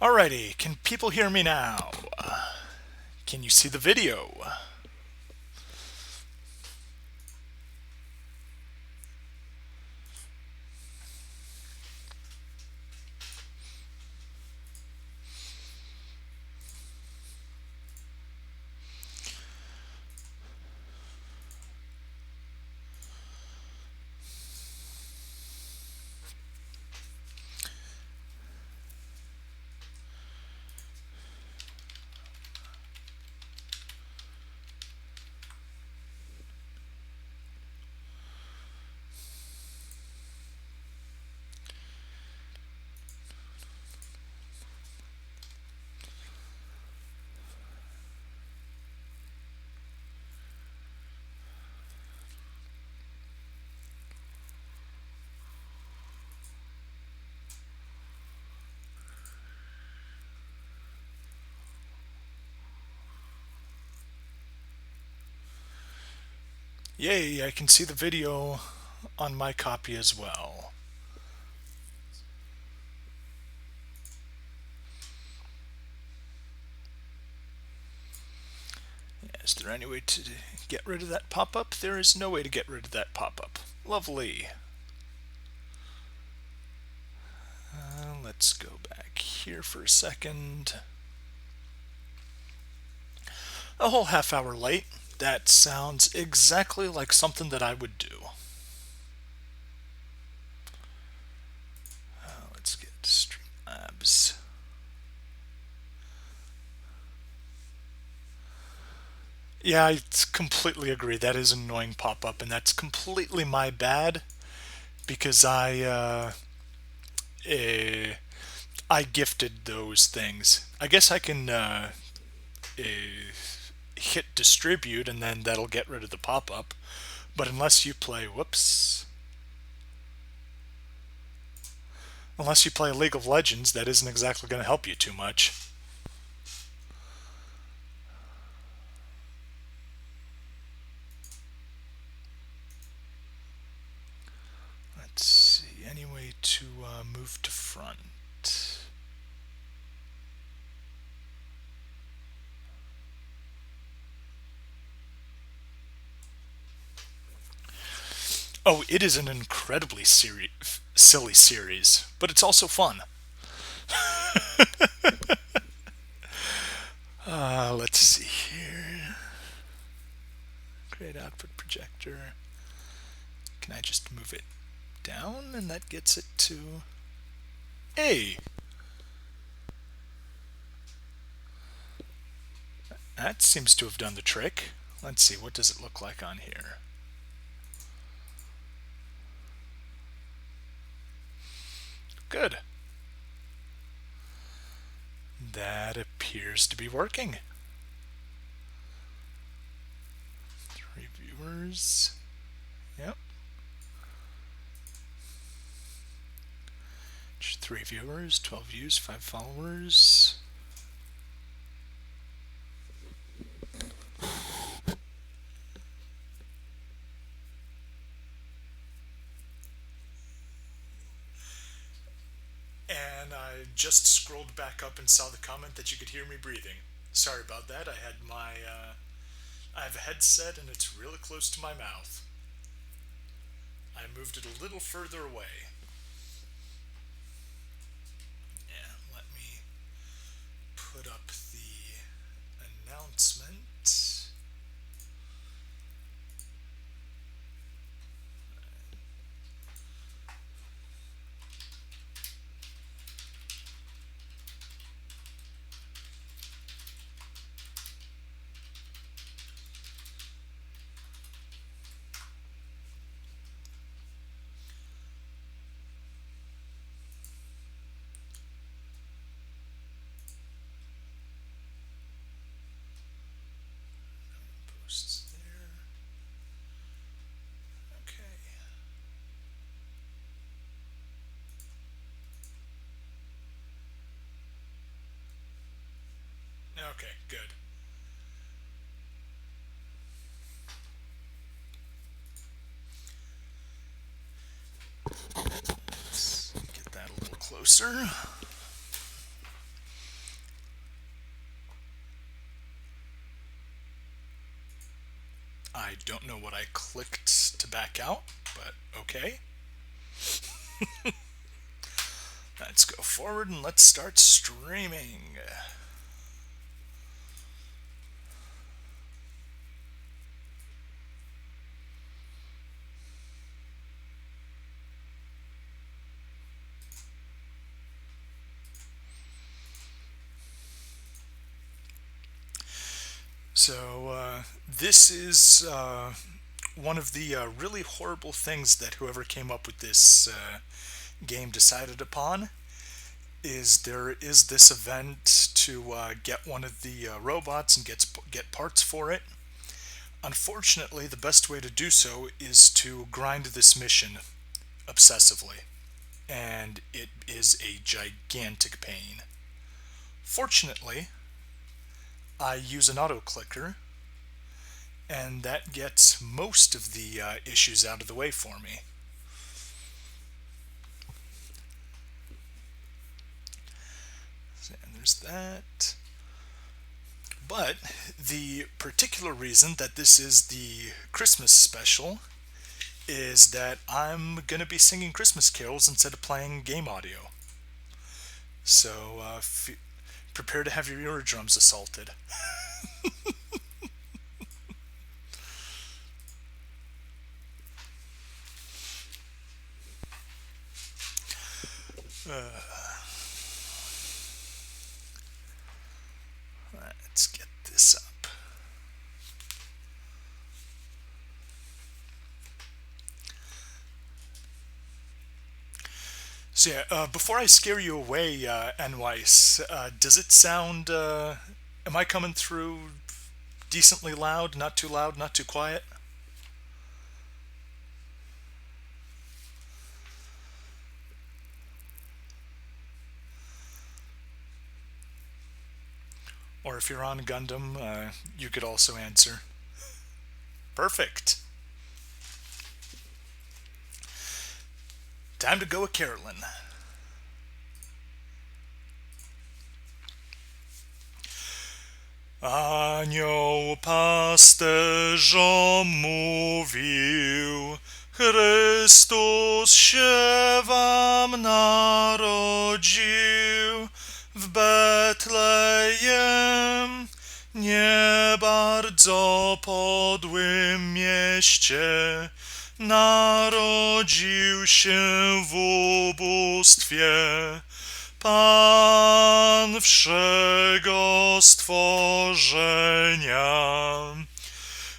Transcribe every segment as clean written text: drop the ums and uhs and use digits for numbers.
Alrighty, can people hear me now? Can you see the video? Yay, I can see the video on my copy as well. Is there any way to get rid of that pop-up? There is no way to get rid of that pop-up. Lovely. Let's go back here for a second. A whole half hour late. That sounds exactly like something that I would do. Let's get Streamlabs. Yeah, I completely agree. That is an annoying pop-up, and that's completely my bad because I gifted those things. I guess I can hit distribute, and then that'll get rid of the pop-up. But unless you play, unless you play League of Legends, that isn't exactly going to help you too much. Let's see, any way to move to front? Oh, it is an incredibly silly series, but it's also fun. Let's see here. Create output projector. Can I just move it down and that gets it to A? That seems to have done the trick. Let's see, what does it look like on here? Good. That appears to be working. 3 viewers. Yep. 3 viewers, 12 views, 5 followers. And I just scrolled back up and saw the comment that you could hear me breathing. Sorry about that. I have a headset and it's really close to my mouth. I moved it a little further away. Yeah, let me put up the announcement. Posts there. Okay. Okay, good. Let's get that a little closer. I don't know what I clicked to back out, but okay. Let's go forward and let's start streaming. So, this is one of the really horrible things that whoever came up with this game decided upon. Is there is this event to get one of the robots and get parts for it. Unfortunately, the best way to do so is to grind this mission obsessively, and it is a gigantic pain. Fortunately, I use an auto clicker, and that gets most of the issues out of the way for me. And there's that. But the particular reason that this is the Christmas special is that I'm going to be singing Christmas carols instead of playing game audio. So prepare to have your eardrums assaulted. Let's get this up. So yeah, before I scare you away, Enweiss, does it sound, am I coming through decently loud, not too quiet? Or if you're on Gundam, you could also answer. Perfect. Time to go a Carolyn. Anioł pasterzom mówił, Chrystus się wam narodził w Betlejem, nie bardzo podłym mieście, narodził się w ubóstwie Pan wszego stworzenia.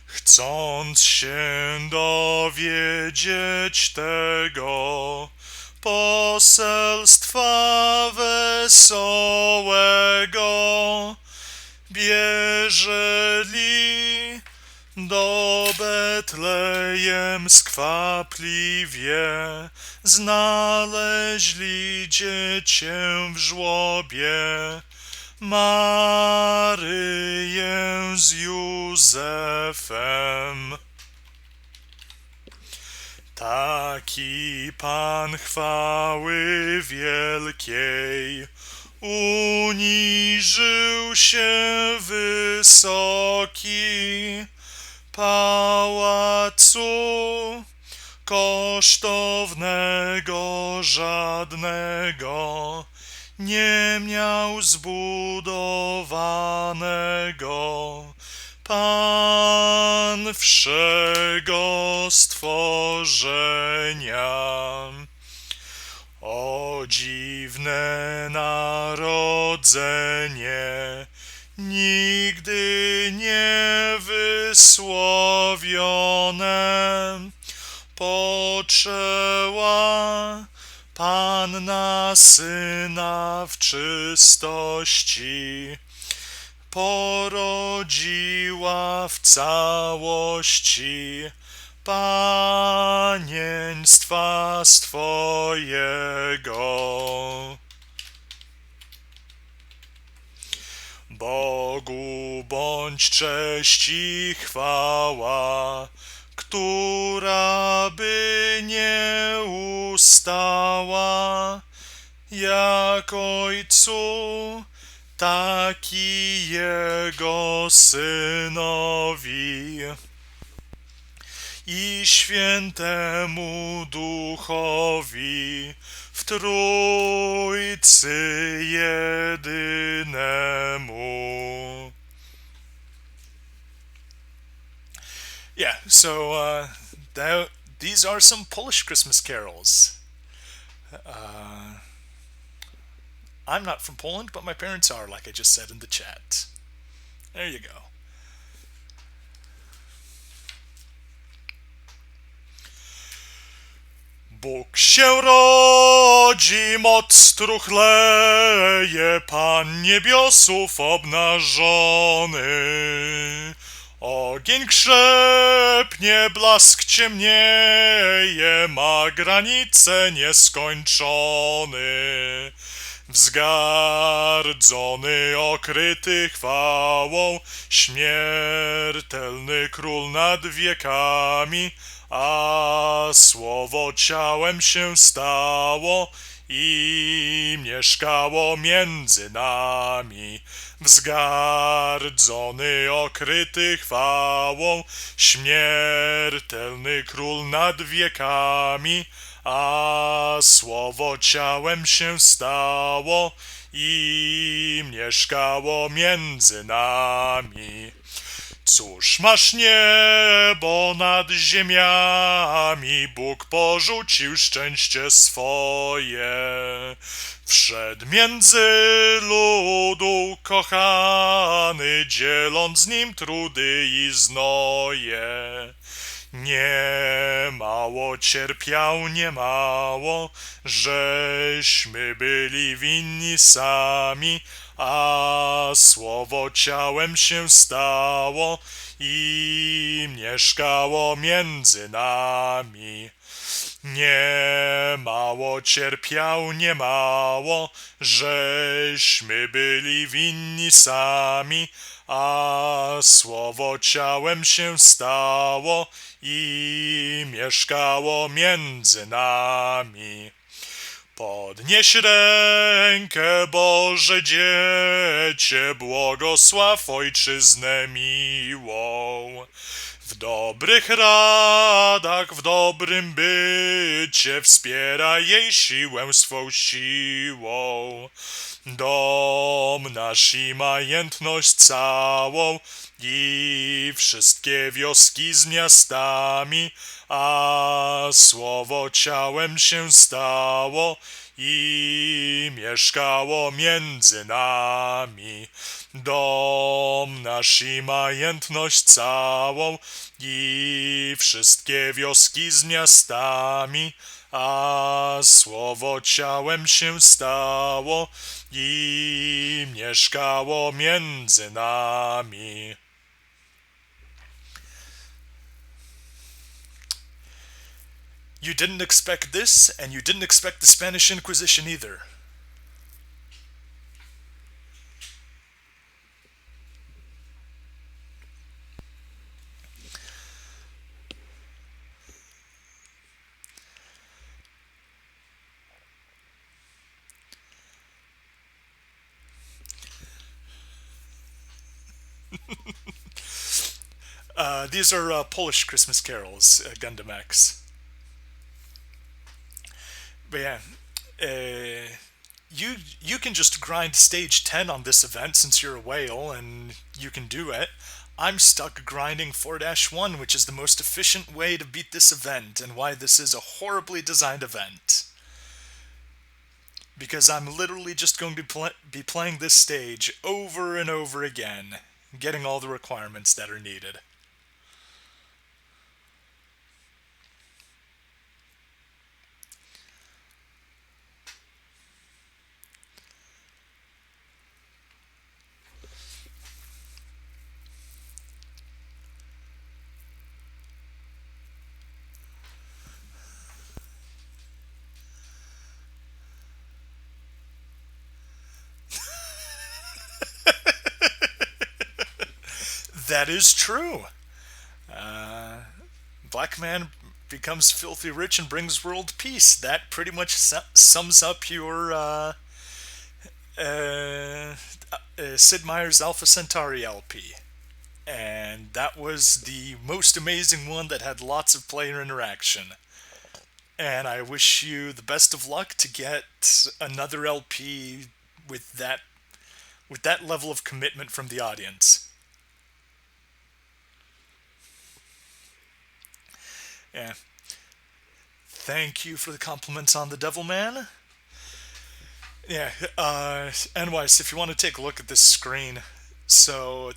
Chcąc się dowiedzieć tego poselstwa wesołego, bieżeli do Betlejem skwapliwie, znaleźli dziecię w żłobie, Maryję z Józefem. Taki Pan chwały wielkiej uniżył się wysoki, pałacu kosztownego żadnego nie miał zbudowanego. Pan wszego stworzenia. O dziwne narodzenie, nigdy nie wysłowione, poczęła Panna Syna w czystości, porodziła w całości panieństwa swojego. Bogu bądź cześć i chwała, która by nie ustała, jak Ojcu, tak i Jego Synowi. i świętemu Duchowi, w Trójcy jedynemu. Yeah, so these are some Polish Christmas carols. I'm not from Poland, but my parents are, like I just said in the chat. There you go. Bóg się rodzi, moc truchleje, Pan niebiosów obnażony. Ogień krzepnie, blask ciemnieje, ma granice nieskończony. Wzgardzony, okryty chwałą, śmiertelny król nad wiekami, a słowo ciałem się stało i mieszkało między nami. Wzgardzony, okryty chwałą, śmiertelny król nad wiekami, a słowo ciałem się stało i mieszkało między nami. Cóż masz niebo nad ziemiami, Bóg porzucił szczęście swoje. Wszedł między ludu kochany, dzieląc z nim trudy i znoje. Nie mało cierpiał, nie mało, żeśmy byli winni sami, a słowo ciałem się stało i mieszkało między nami. Nie mało cierpiał, nie mało, żeśmy byli winni sami, a słowo ciałem się stało i mieszkało między nami. Podnieś rękę, Boże dziecię, błogosław ojczyznę miłą. W dobrych radach, w dobrym bycie, wspieraj jej siłę swą siłą. Dom nasz i majętność całą i wszystkie wioski z miastami, a słowo ciałem się stało i mieszkało między nami. Dom nasz i majętność całą i wszystkie wioski z miastami, a słowo ciałem się stało i mieszkało między nami. You didn't expect this, and you didn't expect the Spanish Inquisition either. These are Polish Christmas carols, Gundam X. But yeah, you can just grind stage 10 on this event since you're a whale and you can do it. I'm stuck grinding 4-1, which is the most efficient way to beat this event and why this is a horribly designed event. Because I'm literally just going to be playing this stage over and over again, getting all the requirements that are needed. That is true. Black man becomes filthy rich and brings world peace. That pretty much sums up your Sid Meier's Alpha Centauri LP. And that was the most amazing one that had lots of player interaction. And I wish you the best of luck to get another LP with that level of commitment from the audience. Yeah. Thank you for the compliments on the Devil Man. Yeah, anyways, if you want to take a look at this screen, so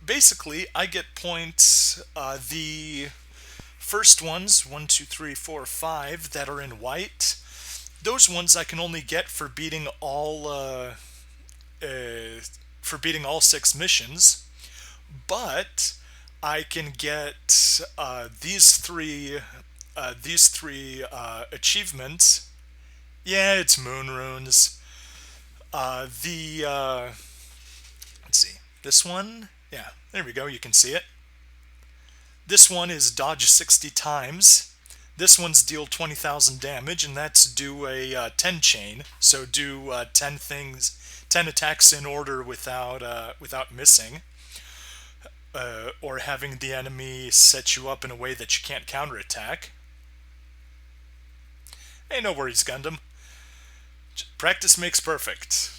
basically, I get points. The first ones, one, two, three, four, five, that are in white, those ones I can only get uh, for beating all six missions. But I can get these three achievements. Yeah, it's moon runes. The let's see, this one. Yeah, there we go. You can see it. This one is dodge 60 times. This one's deal 20,000 damage, and that's do a 10 chain. So do 10 things, 10 attacks in order without missing, or having the enemy set you up in a way that you can't counterattack. Hey, no worries, Gundam. Practice makes perfect.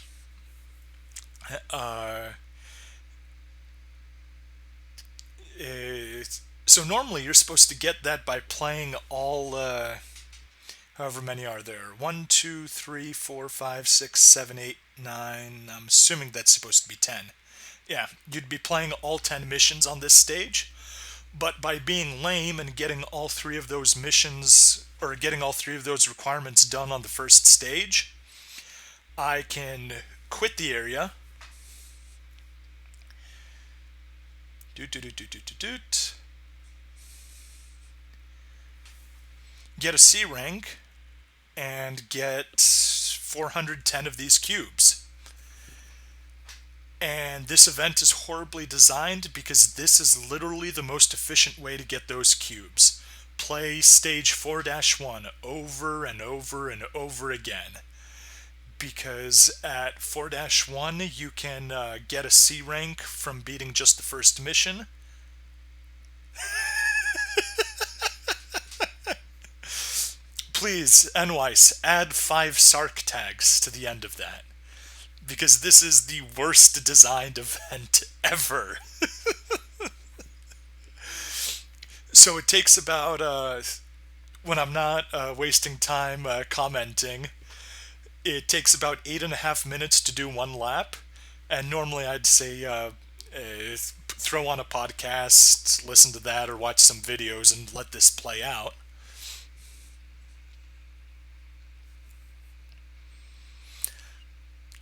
Uh, so normally you're supposed to get that by playing all, however many are there. 1, 2, 3, 4, 5, 6, 7, 8, 9. I'm assuming that's supposed to be 10. Yeah, you'd be playing all 10 missions on this stage, but by being lame and getting all three of those missions, or getting all three of those requirements done on the first stage, I can quit the area. Get a C rank and get 410 of these cubes. And this event is horribly designed because this is literally the most efficient way to get those cubes. Play stage 4-1 over and over and over again. Because at 4-1 you can get a C rank from beating just the first mission. Please, NWICE, add 5 SARC tags to the end of that. Because this is the worst designed event ever. So it takes about, when I'm not wasting time commenting, it takes about 8.5 minutes to do one lap. And normally I'd say throw on a podcast, listen to that, or watch some videos and let this play out.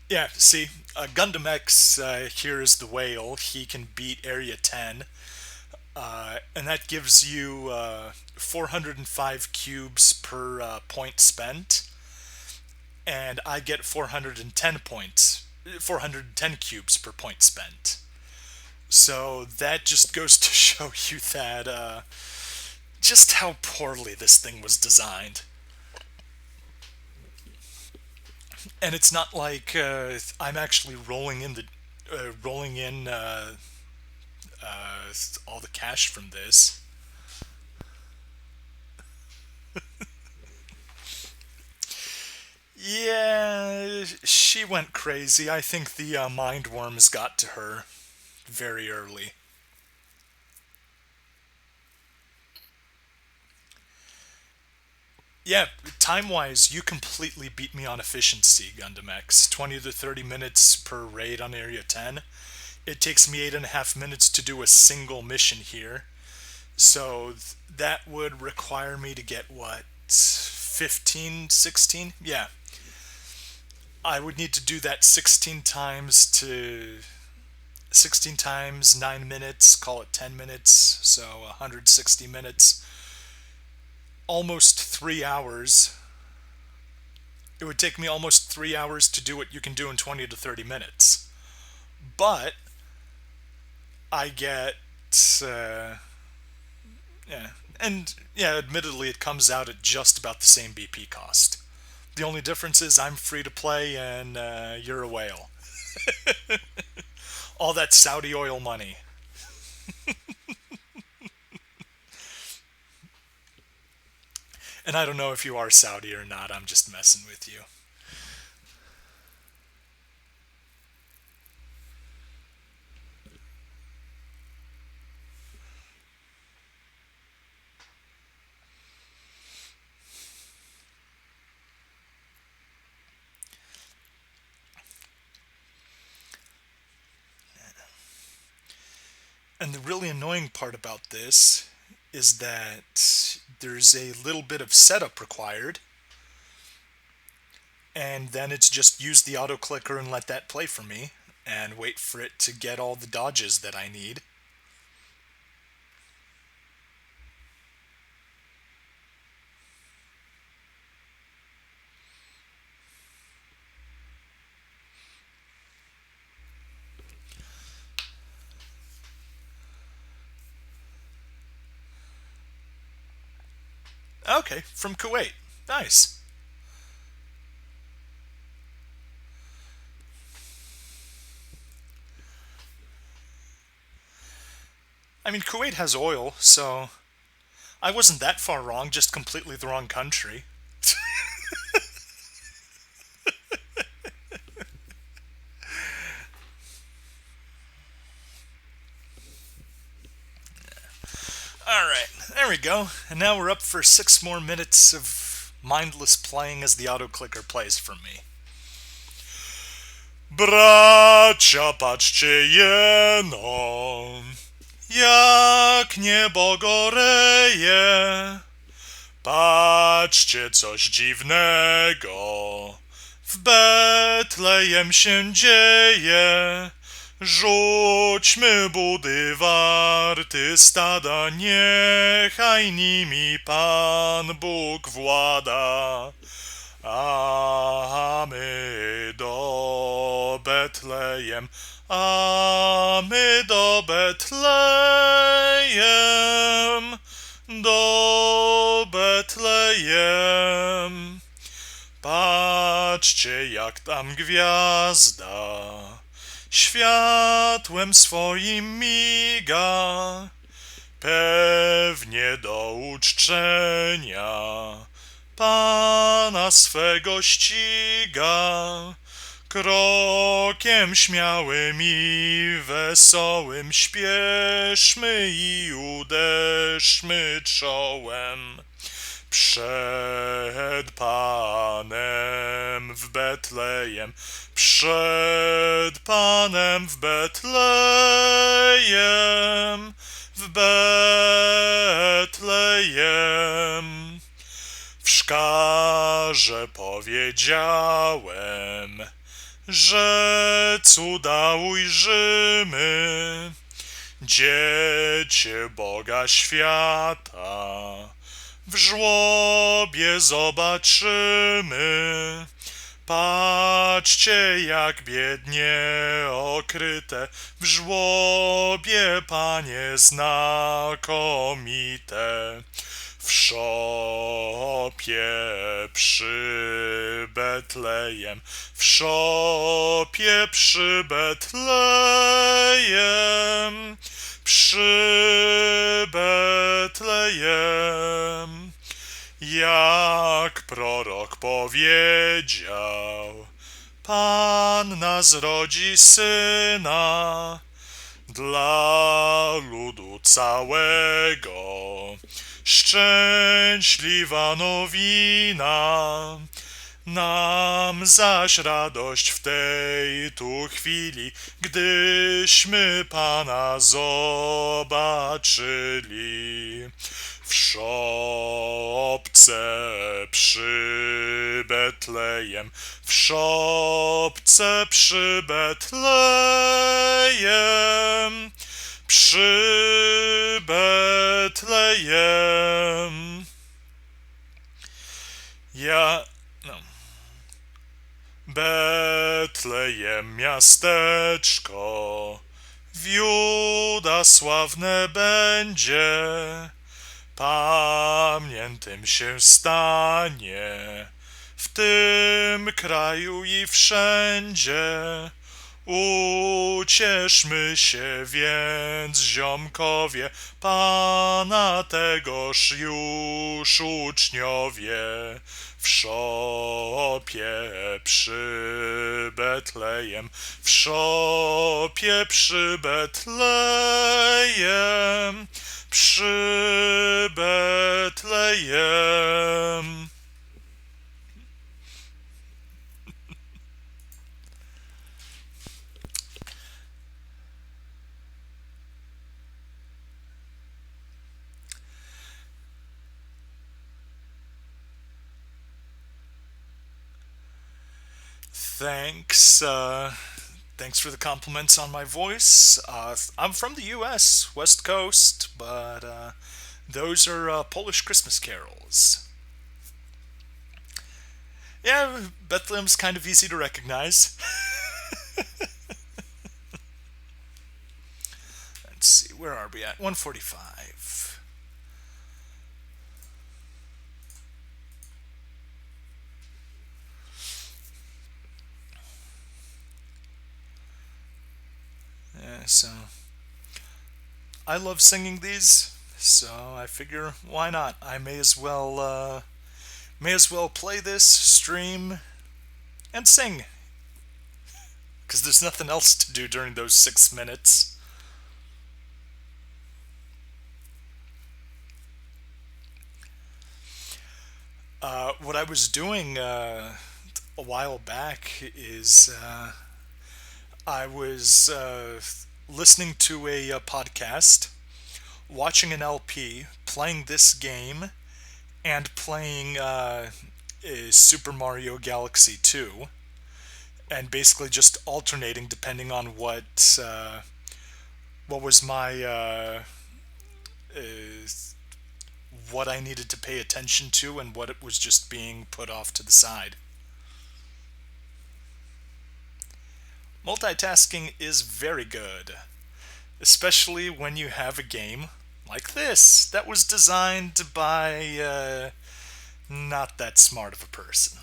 Yeah, see, Gundam X here is the whale. He can beat Area 10. And that gives you 405 cubes per point spent. And I get 410 cubes per point spent. So that just goes to show you that just how poorly this thing was designed. And it's not like I'm actually rolling in all the cash from this. Yeah, she went crazy. I think the mind worms got to her very early. Yeah, time-wise, you completely beat me on efficiency, Gundam X. 20 to 30 minutes per raid on Area 10. It takes me 8.5 minutes to do a single mission here. So that would require me to get, what, 15, 16? Yeah. I would need to do that 16 times 9 minutes, call it 10 minutes, so 160 minutes. Almost 3 hours. It would take me almost 3 hours to do what you can do in 20 to 30 minutes. But I get, yeah, and yeah, admittedly, it comes out at just about the same BP cost. The only difference is I'm free to play and you're a whale. All that Saudi oil money. And I don't know if you are Saudi or not, I'm just messing with you. And the really annoying part about this is that there's a little bit of setup required, and then it's just use the auto clicker and let that play for me, and wait for it to get all the dodges that I need. Okay, from Kuwait. Nice. I mean, Kuwait has oil, so I wasn't that far wrong, just completely the wrong country. Alright, there we go. And now we're up for 6 more minutes of mindless playing as the auto clicker plays for me. Bracia, patrzcie jeno, jak niebo goreje. Patrzcie, coś dziwnego w Betlejem się dzieje. Rzućmy budy warty stada, niechaj nimi Pan Bóg włada. A my do Betlejem, a my do Betlejem, do Betlejem. Patrzcie, jak tam gwiazda światłem swoim miga, pewnie do uczczenia Pana swego ściga. Krokiem śmiałym i wesołym śpieszmy i uderzmy czołem przed Panem w Betlejem, przed Panem w Betlejem, w Betlejem. W szkarze powiedziałem, że cuda ujrzymy, dziecię Boga świata w żłobie zobaczymy. Patrzcie, jak biednie okryte w żłobie, Panie, znakomite. W szopie przy Betlejem, w szopie przy Betlejem, przy Betlejem. Jak prorok powiedział, Pan nas rodzi syna dla ludu całego. Szczęśliwa nowina, nam zaś radość w tej tu chwili, gdyśmy Pana zobaczyli. W szopce przy Betlejem, w szopce przy Betlejem, przy Betlejem. Betlejem miasteczko, wiuda sławne będzie, pamiętym się stanie w tym kraju i wszędzie. Ucieszmy się więc, ziomkowie, Pana tegoż już uczniowie, w szopie przy Betlejem, w szopie przy Betlejem, przy Betlejem. Thanks. Thanks for the compliments on my voice. I'm from the U.S., West Coast, but those are Polish Christmas carols. Yeah, Bethlehem's kind of easy to recognize. Let's see, where are we at? 145. Yeah, so I love singing these, so I figure why not? I may as well play this, stream, and sing, because there's nothing else to do during those 6 minutes. What I was doing a while back is I was listening to a podcast, watching an LP, playing this game, and playing Super Mario Galaxy 2, and basically just alternating depending on what was my uh, what I needed to pay attention to and what it was just being put off to the side. Multitasking is very good, especially when you have a game like this that was designed by not that smart of a person.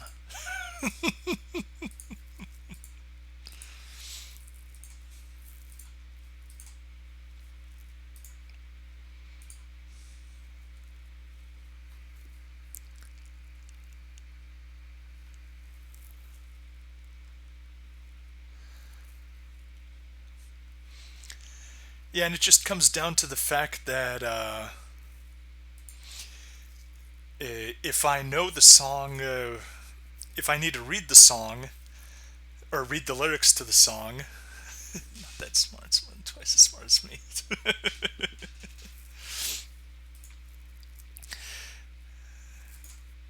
Yeah, and it just comes down to the fact that if I know the song, if I need to read the song or read the lyrics to the song, not that smart, someone twice as smart as me.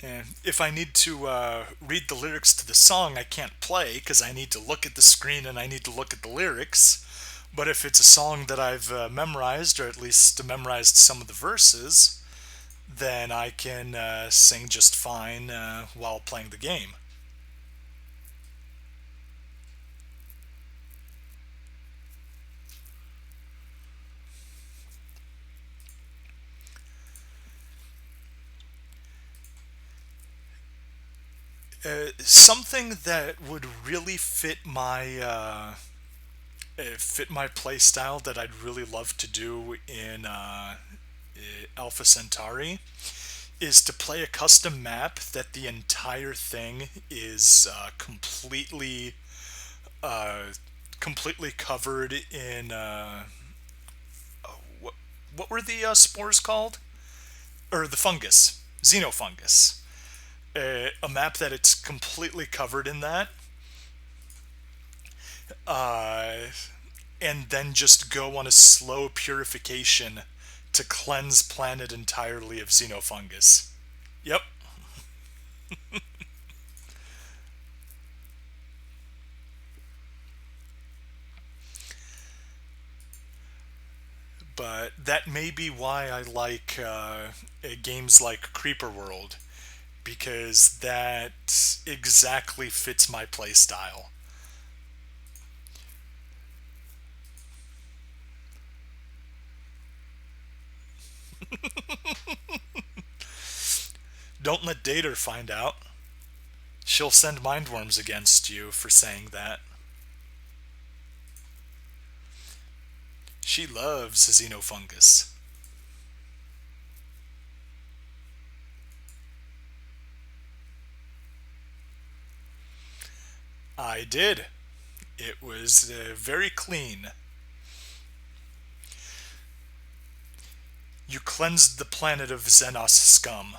And if I need to read the lyrics to the song, I can't play because I need to look at the screen and I need to look at the lyrics. But if it's a song that I've memorized, or at least memorized some of the verses, then I can sing just fine while playing the game. Something that would really fit my play style that I'd really love to do in Alpha Centauri is to play a custom map that the entire thing is uh, completely covered in what were the spores called, or the fungus, xenofungus. A map that it's completely covered in that, uh, and then just go on a slow purification to cleanse planet entirely of xenofungus. Yep. But that may be why I like games like Creeper World, because that exactly fits my playstyle. Don't let Dater find out. She'll send mindworms against you for saying that. She loves xenofungus. I did. It was very clean. You cleansed the planet of Xenos scum.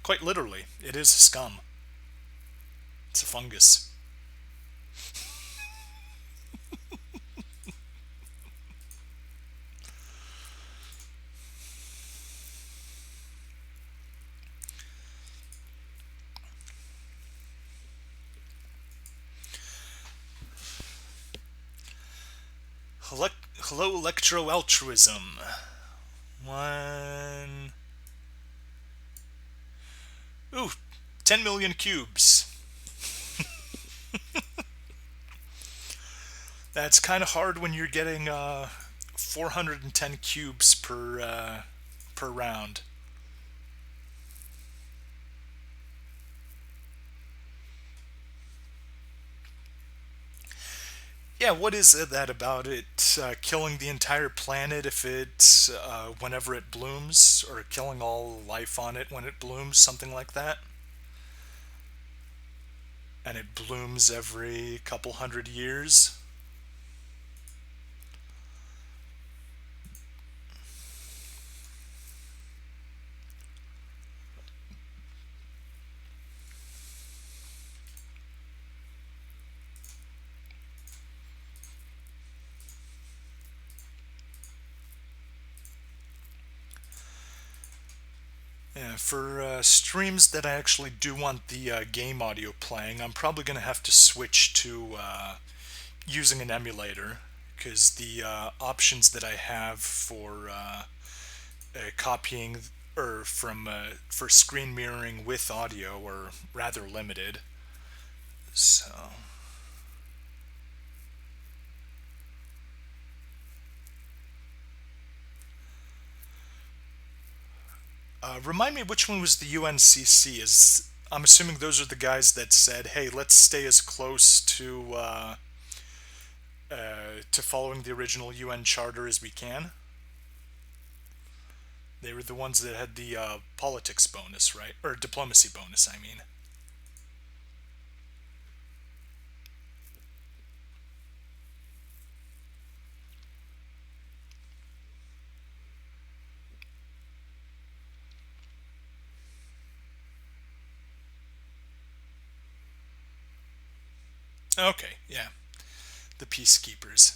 Quite literally, it is scum. It's a fungus. Hello, Electro Altruism. One. Ooh, 10 million cubes. That's kind of hard when you're getting 410 cubes per round. Yeah, what is that about it killing the entire planet if it whenever it blooms, or killing all life on it when it blooms, something like that? And it blooms every couple hundred years. Yeah, for streams that I actually do want the game audio playing, I'm probably going to have to switch to using an emulator, because the options that I have for copying or from for screen mirroring with audio are rather limited. So, remind me which one was the UNCC? Is I'm assuming those are the guys that said, "Hey, let's stay as close to following the original UN Charter as we can." They were the ones that had the politics bonus, right? Or diplomacy bonus, I mean. Okay, yeah. The peacekeepers.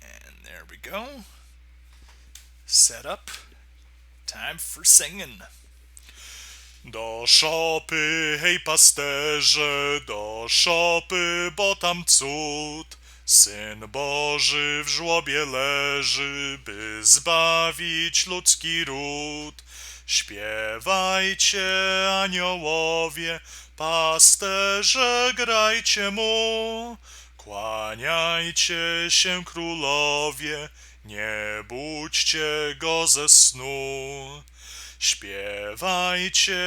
And there we go. Set up. Time for singing. Do szopy, hej pasterze, do szopy, bo tam cud. Syn Boży w żłobie leży, by zbawić ludzki ród. Śpiewajcie, aniołowie, pasterze, grajcie mu. Kłaniajcie się, królowie, nie budźcie go ze snu. Śpiewajcie,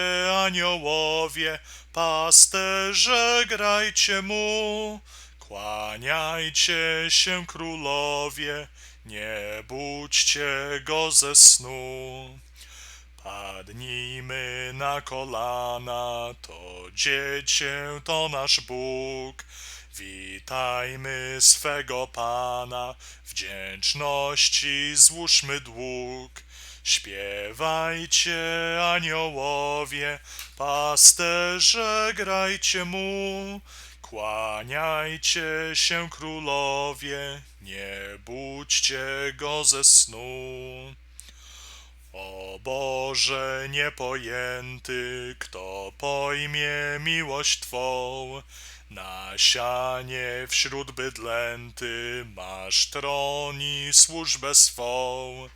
aniołowie, pasterze, grajcie mu. Kłaniajcie się, królowie, nie budźcie go ze snu. Padnijmy na kolana, to dziecię, to nasz Bóg. Witajmy swego Pana, wdzięczności złóżmy dług. Śpiewajcie, aniołowie, pasterze, grajcie mu. Kłaniajcie się, królowie, nie budźcie go ze snu. O Boże niepojęty, kto pojmie miłość Twą, na sianie wśród bydlęty masz tron i służbę swą.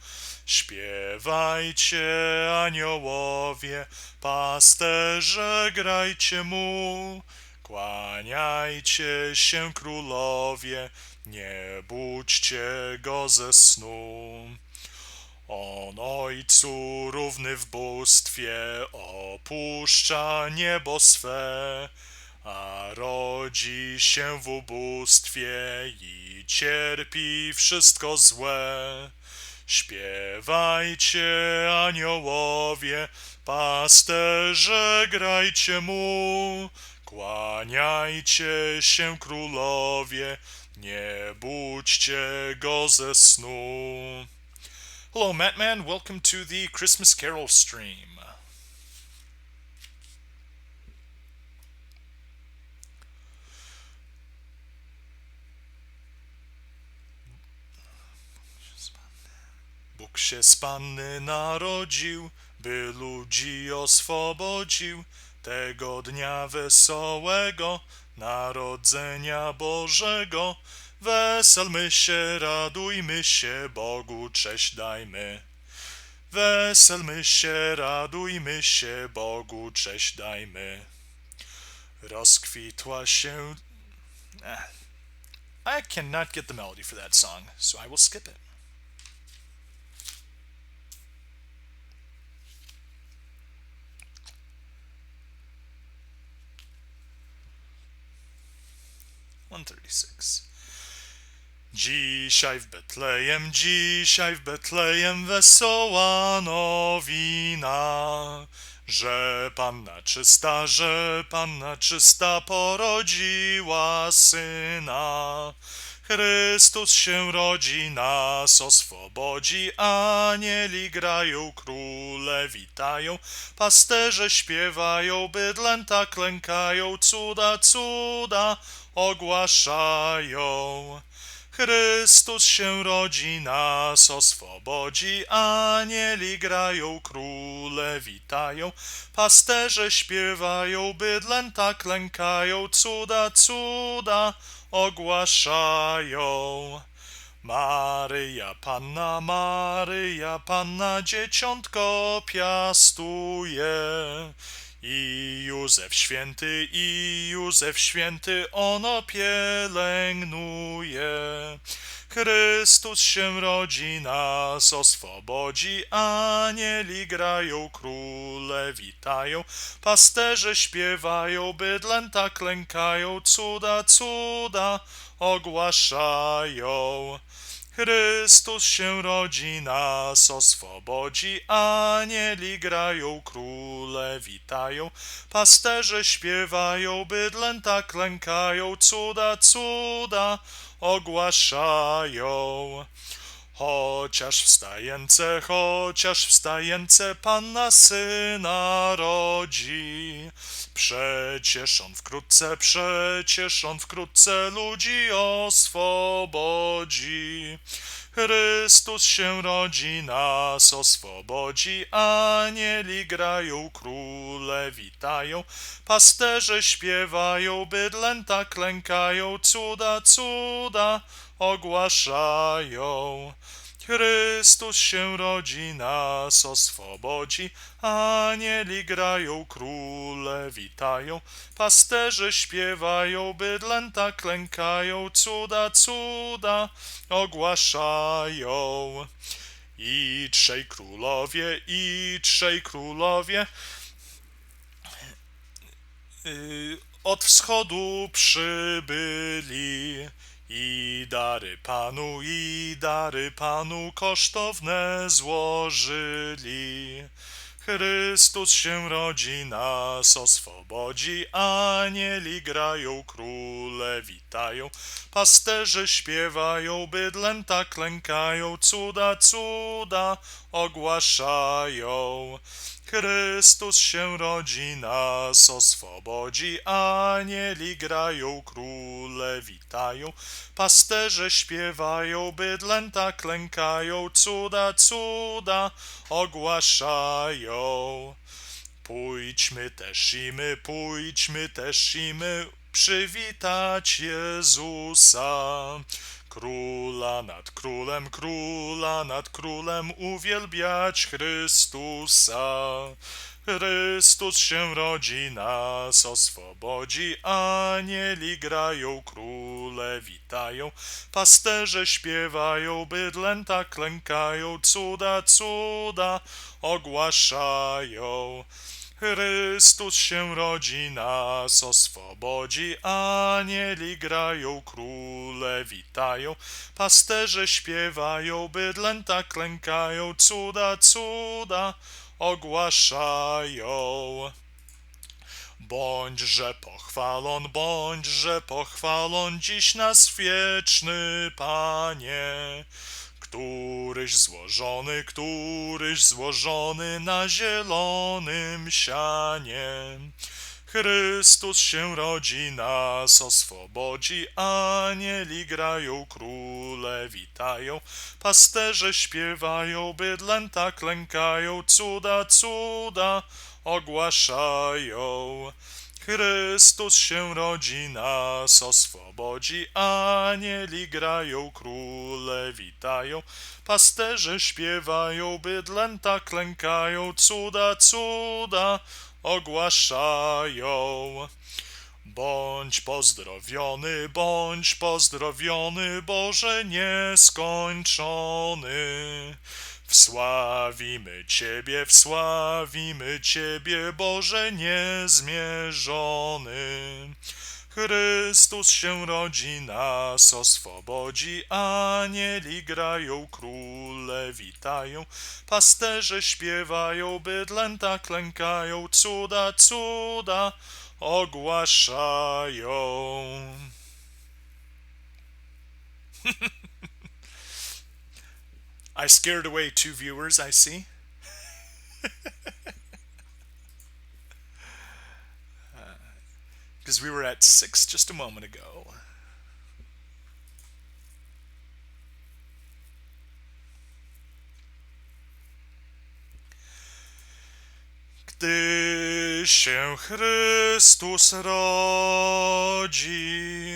Śpiewajcie, aniołowie, pasterze, grajcie mu. Kłaniajcie się, królowie, nie budźcie go ze snu. On Ojcu równy w bóstwie opuszcza niebo swe, a rodzi się w ubóstwie i cierpi wszystko złe. Śpiewajcie, aniołowie, pasterze, grajcie mu, kłaniajcie się, królowie, nie budźcie go ze snu. Hello, Mattman. Welcome to the Christmas Carol stream. Bóg się z Panny narodził, by ludzi oswobodził. Tego dnia wesołego, narodzenia Bożego. Weselmy się, radujmy się, Bogu cześć dajmy. Weselmy się, radujmy się, Bogu cześć dajmy. Rozkwitła się... I cannot get the melody for that song, so I will skip it. Dzisiaj w Betlejem wesoła nowina, że Panna czysta porodziła Syna. Chrystus się rodzi, nas oswobodzi, anieli grają, króle witają, pasterze śpiewają, bydlęta klękają, cuda, cuda ogłaszają. Chrystus się rodzi, nas oswobodzi, anieli grają, króle witają, pasterze śpiewają, bydlęta klękają, cuda, cuda ogłaszają. Maryja Panna dzieciątko piastuje. I Józef święty ono pielęgnuje. Chrystus się rodzi, nas oswobodzi, anieli grają, króle witają, pasterze śpiewają, bydlęta klękają, cuda, cuda ogłaszają. Chrystus się rodzi, nas oswobodzi, anieli grają, króle witają, pasterze śpiewają, bydlęta klękają, cuda, cuda ogłaszają. Chociaż wstajęce Panna Syna rodzi, przecież on wkrótce ludzi oswobodzi. Chrystus się rodzi, nas oswobodzi, anieli grają, króle witają, pasterze śpiewają, bydlęta klękają, cuda, cuda ogłaszają. Chrystus się rodzi, nas oswobodzi, anieli grają, króle witają, pasterze śpiewają, bydlęta klękają, cuda, cuda ogłaszają. I trzej królowie od wschodu przybyli. I dary Panu kosztowne złożyli. Chrystus się rodzi, nas oswobodzi, anieli grają, króle witają, pasterze śpiewają, bydlęta klękają, cuda, cuda ogłaszają. Chrystus się rodzi, nas oswobodzi, anieli grają, króle witają, pasterze śpiewają, bydlęta klękają, cuda, cuda ogłaszają. Pójdźmy też i my przywitać Jezusa. króla nad królem uwielbiać Chrystusa. Chrystus się rodzi, nas oswobodzi, anieli grają, króle witają, pasterze śpiewają, bydlęta klękają, cuda, cuda ogłaszają. Chrystus się rodzi, nas oswobodzi, anieli grają, króle witają, pasterze śpiewają, bydlęta klękają, cuda, cuda ogłaszają. Bądźże pochwalon dziś nas wieczny Panie, któryś złożony na zielonym sianie. Chrystus się rodzi, nas oswobodzi, anieli grają, króle witają, pasterze śpiewają, bydlęta klękają, cuda, cuda ogłaszają. Chrystus się rodzi, nas oswobodzi, anieli grają, króle witają, pasterze śpiewają, bydlęta klękają, cuda, cuda ogłaszają. Bądź pozdrowiony, Boże nieskończony. Wsławimy Ciebie, Boże niezmierzony. Chrystus się rodzi, nas oswobodzi, anieli grają, króle witają, pasterze śpiewają, bydlęta klękają, cuda, cuda ogłaszają. I scared away 2 viewers, I see. Because we were at 6 just a moment ago. Gdy się Chrystus rodzi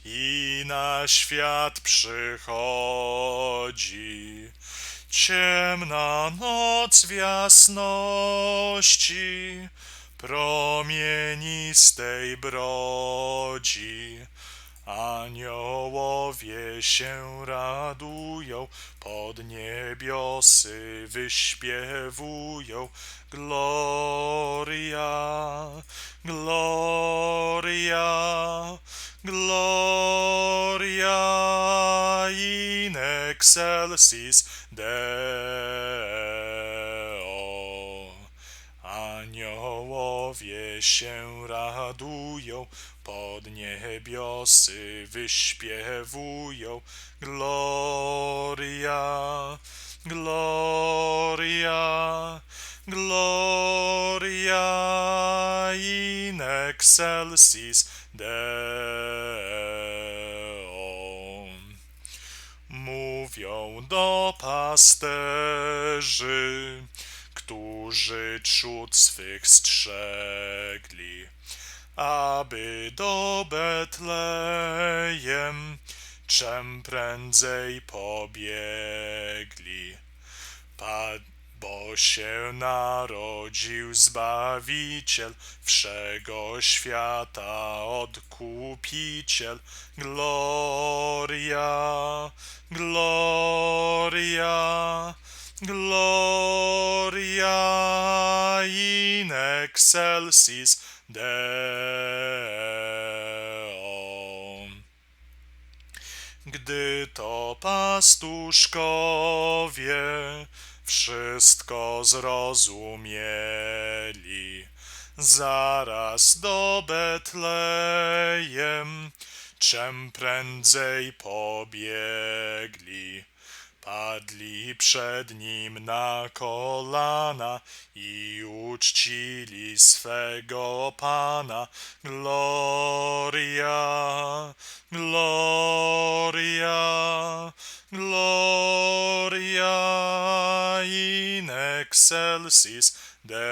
i na świat przychodzi, ciemna noc w jasności promienistej brodzi. Aniołowie się radują, pod niebiosy wyśpiewują. Gloria, gloria, gloria in excelsis Deo. Aniołowie się radują, pod niebiosy wyśpiewują. Gloria, gloria, gloria in excelsis Deo. Mówią do pasterzy, którzy trzód swych strzegli, aby do Betlejem czem prędzej pobiegli. Bo się narodził Zbawiciel, wszego świata Odkupiciel. Gloria, gloria, gloria in excelsis Deo. Gdy to pastuszkowie wszystko zrozumieli, zaraz do Betlejem czem prędzej pobiegli. Padli przed nim na kolana i uczcili swego Pana. Gloria, gloria, gloria in excelsis Deo.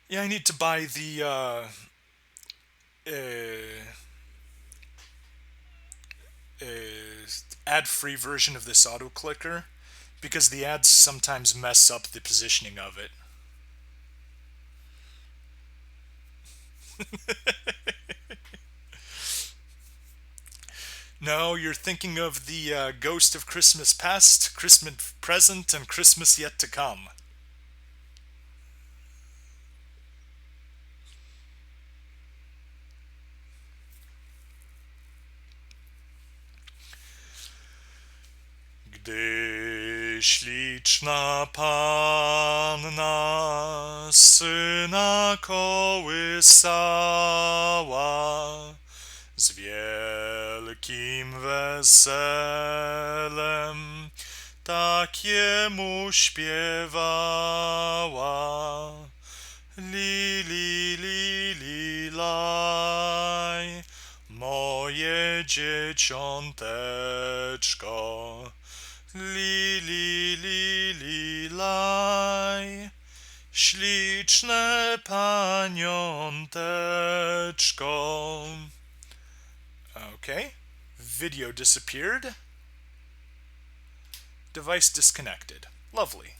Yeah, I need to buy the uh, ad-free version of this auto clicker because the ads sometimes mess up the positioning of it. No, you're thinking of the Ghost of Christmas Past, Christmas Present, and Christmas Yet to Come. Gdy śliczna panna syna kołysała, z wielkim weselem takiemu śpiewała. Li, li, li, li, laj, moje dzieciąteczko. Li, li, li, li, laj, śliczne paniąteczko. Okay, video disappeared. Device disconnected. Lovely.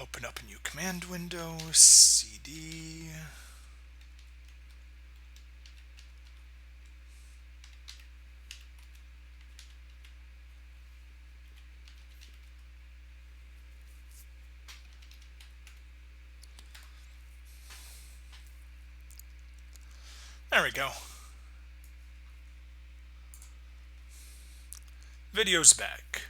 Open up a new command window, cd. There we go. Video's back.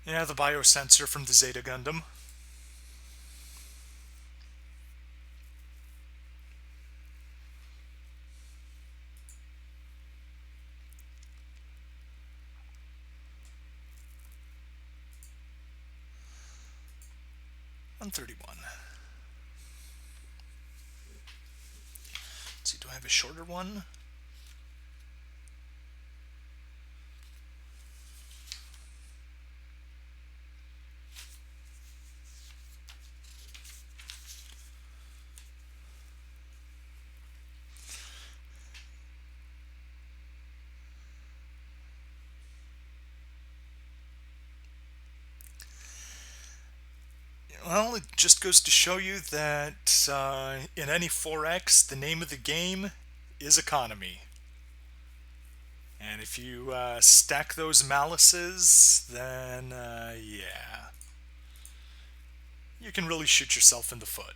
Yeah, the biosensor from the Zeta Gundam. On 31. Let's see, do I have a shorter one? Well, it just goes to show you that in any 4X, the name of the game is economy. And if you stack those malices, then yeah, you can really shoot yourself in the foot.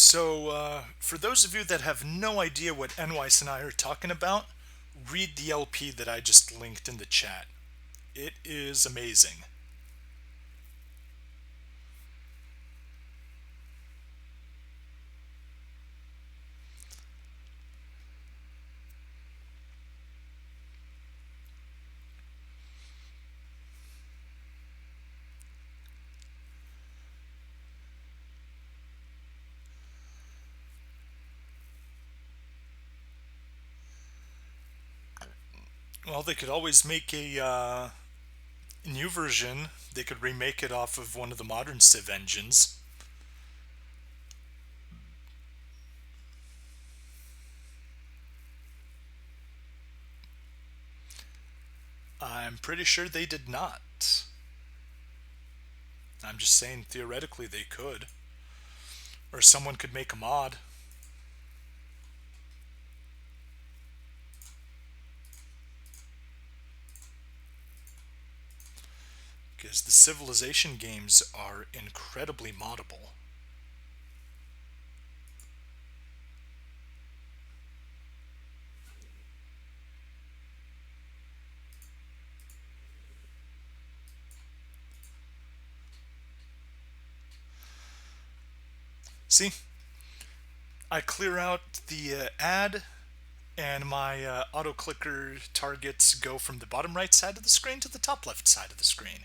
So, for those of you that have no idea what NWICE and I are talking about, read the LP that I just linked in the chat. It is amazing. Well, they could always make a new version. They could remake it off of one of the modern Civ engines. I'm pretty sure they did not. I'm just saying theoretically they could. Or someone could make a mod. Because the Civilization games are incredibly moddable. See, I clear out the ad, and my auto clicker targets go from the bottom right side of the screen to the top left side of the screen.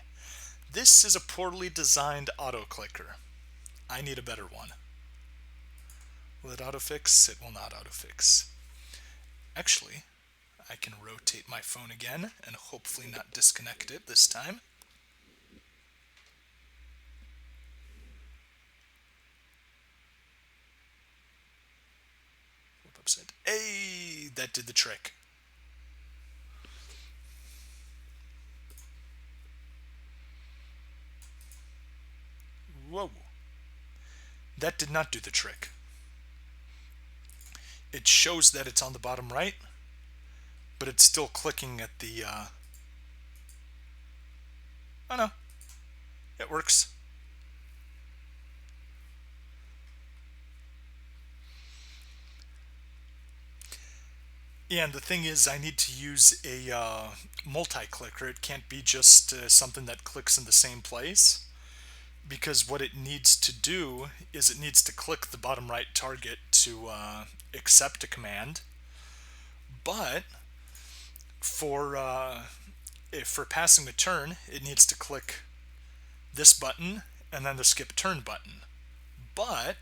This is a poorly designed auto clicker. I need a better one. Will it autofix? It will not autofix. Actually, I can rotate my phone again and hopefully not disconnect it this time. Flip upside. Hey, that did the trick. Whoa. That did not do the trick. It shows that it's on the bottom right, but it's still clicking at the... Oh no, it works. Yeah, and the thing is, I need to use a multi-clicker. It can't be just something that clicks in the same place, because what it needs to do is it needs to click the bottom right target to accept a command. But for for passing the turn, it needs to click this button and then the skip turn button. But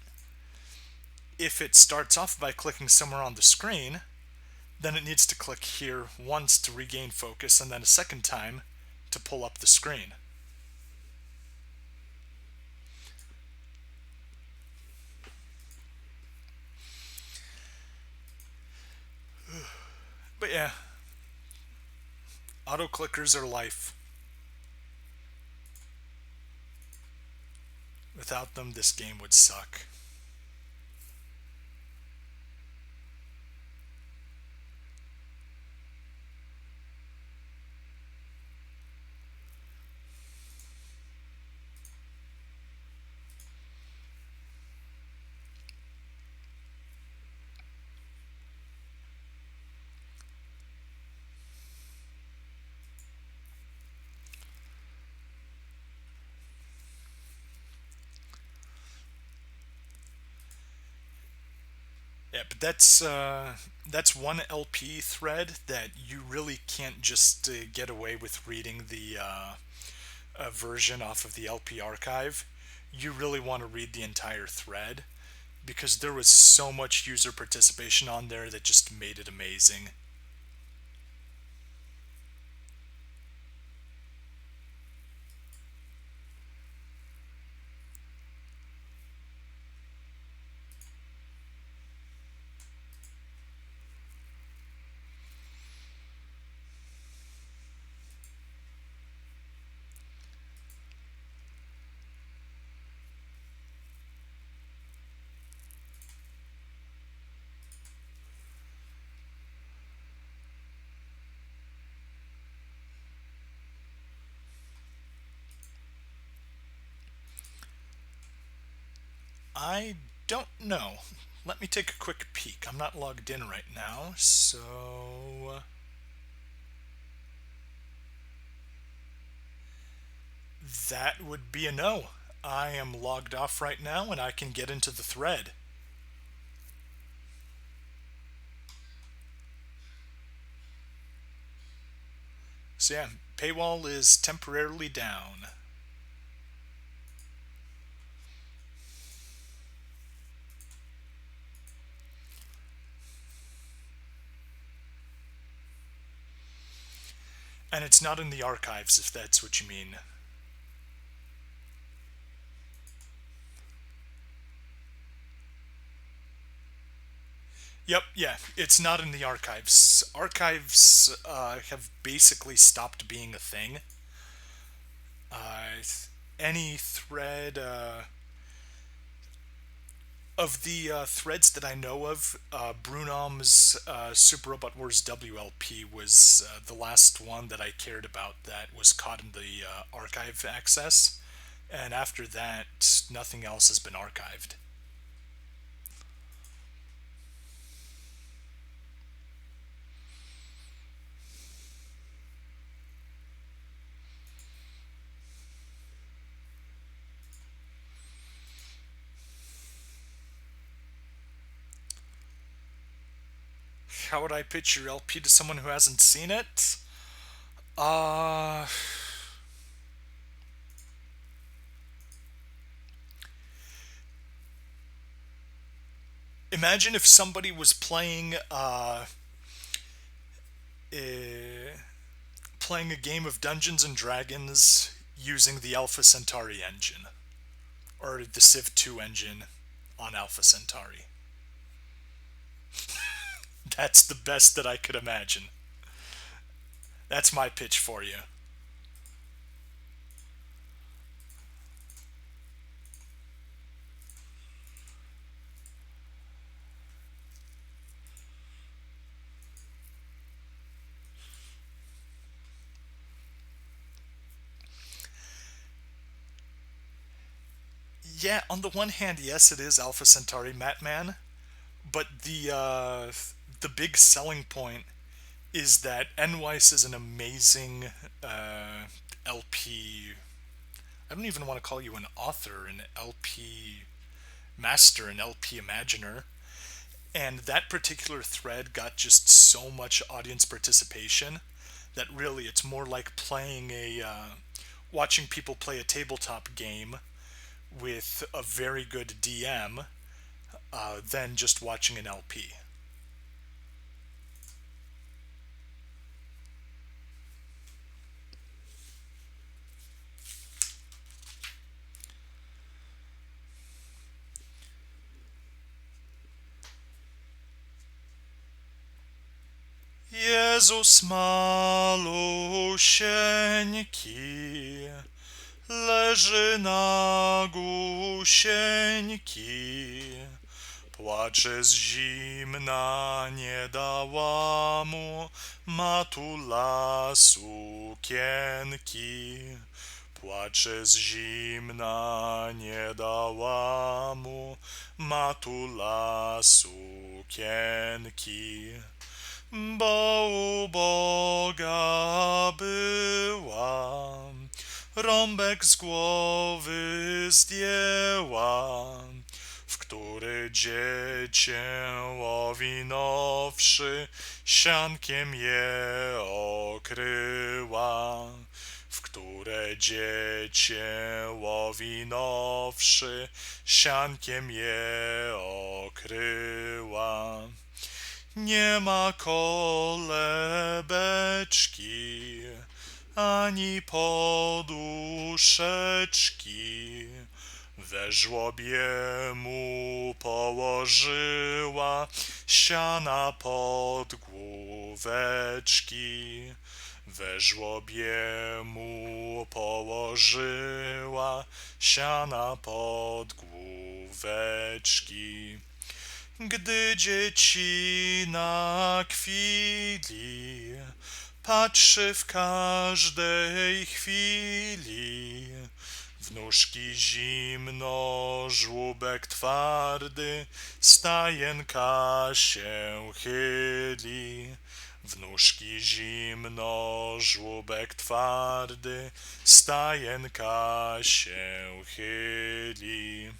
if it starts off by clicking somewhere on the screen, then it needs to click here once to regain focus and then a second time to pull up the screen. But yeah, auto clickers are life. Without them, this game would suck. Yeah, but that's one LP thread that you really can't just get away with reading the version off of the LP archive. You really want to read the entire thread because there was so much user participation on there that just made it amazing. I don't know. Let me take a quick peek. I'm not logged in right now, so that would be a no. I am logged off right now and I can get into the thread. So yeah, paywall is temporarily down. And it's not in the archives, if that's what you mean. Yep, yeah, it's not in the archives. Archives have basically stopped being a thing. Uh, any thread of the threads that I know of, Brunom's Super Robot Wars WLP was the last one that I cared about that was caught in the archive access. And after that, nothing else has been archived. How would I pitch your LP to someone who hasn't seen it? Uh, Imagine if somebody was uh, playing a game of Dungeons and Dragons using the Alpha Centauri engine or the Civ 2 engine on Alpha Centauri. That's the best that I could imagine. That's my pitch for you. Yeah, on the one hand, yes, it is Alpha Centauri Matman, but the big selling point is that Enweiss is an amazing LP. I don't even want to call you an author, an LP master, an LP imaginer. And that particular thread got just so much audience participation that really it's more like watching people play a tabletop game with a very good DM than just watching an LP. Jezus malusieńki leży na gusieńki. Płacze z zimna, nie dała mu matula sukienki. Płacze z zimna, nie dała mu matula sukienki. Bo uboga była, rąbek z głowy zdjęła, w który dziecię owinąwszy, siankiem je okryła. W które dziecię owinąwszy, siankiem je okryła. Nie ma kolebeczki, ani poduszeczki. We żłobie mu położyła siana pod główeczki. We żłobie mu położyła siana pod główeczki. Gdy dziecina kwili, patrzy w każdej chwili w W nóżki zimno, żłóbek twardy, stajenka się chyli. W nóżki zimno, żłóbek twardy, stajenka się chyli.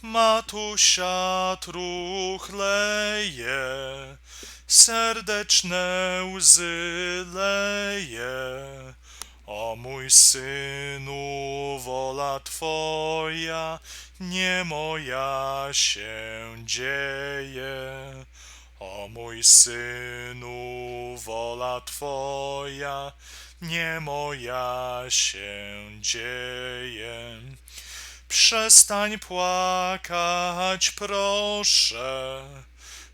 Matusia truchleje, serdeczne łzy leje. O mój synu, wola Twoja, nie moja się dzieje. O mój synu, wola Twoja, nie moja się dzieje. Przestań płakać, proszę,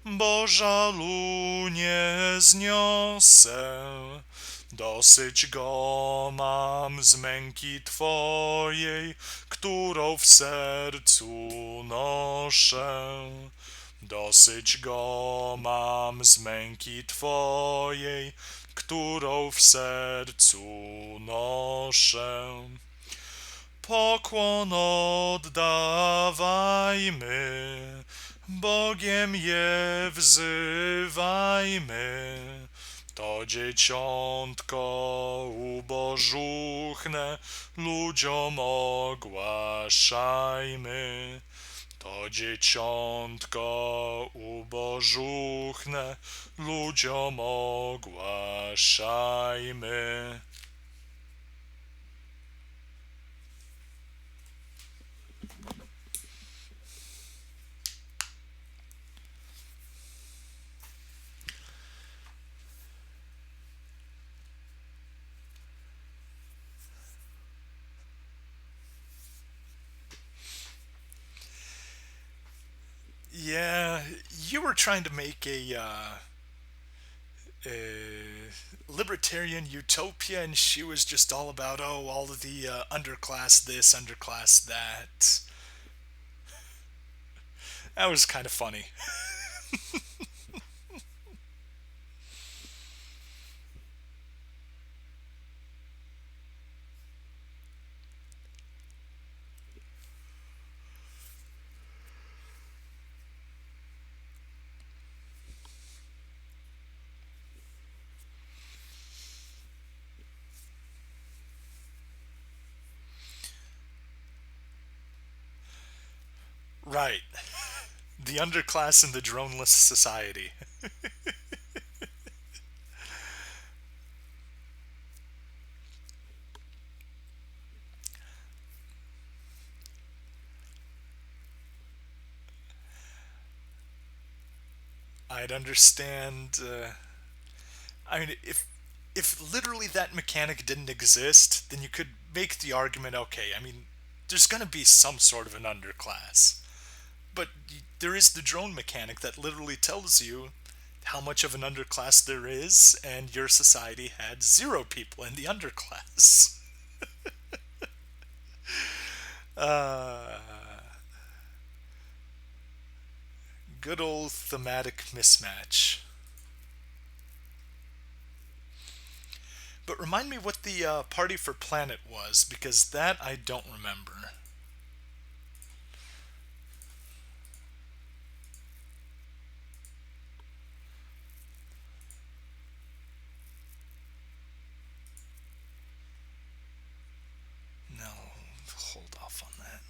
bo żalu nie zniosę. Dosyć go mam z męki Twojej, którą w sercu noszę. Dosyć go mam z męki Twojej, którą w sercu noszę. Pokłon oddawajmy, Bogiem je wzywajmy. To dzieciątko ubożuchne ludziom ogłaszajmy. To dzieciątko ubożuchne ludziom ogłaszajmy. Yeah, you were trying to make a libertarian utopia, and she was just all about, oh, all of the underclass this, underclass that. That was kind of funny. Right. The underclass in the droneless society. I'd understand. I mean, if literally that mechanic didn't exist, then you could make the argument. Okay, I mean, there's going to be some sort of an underclass, but there is the drone mechanic that literally tells you how much of an underclass there is, and your society had zero people in the underclass. Uh, Good old thematic mismatch. But remind me what the Party for Planet was, because that I don't remember. No, hold off on that.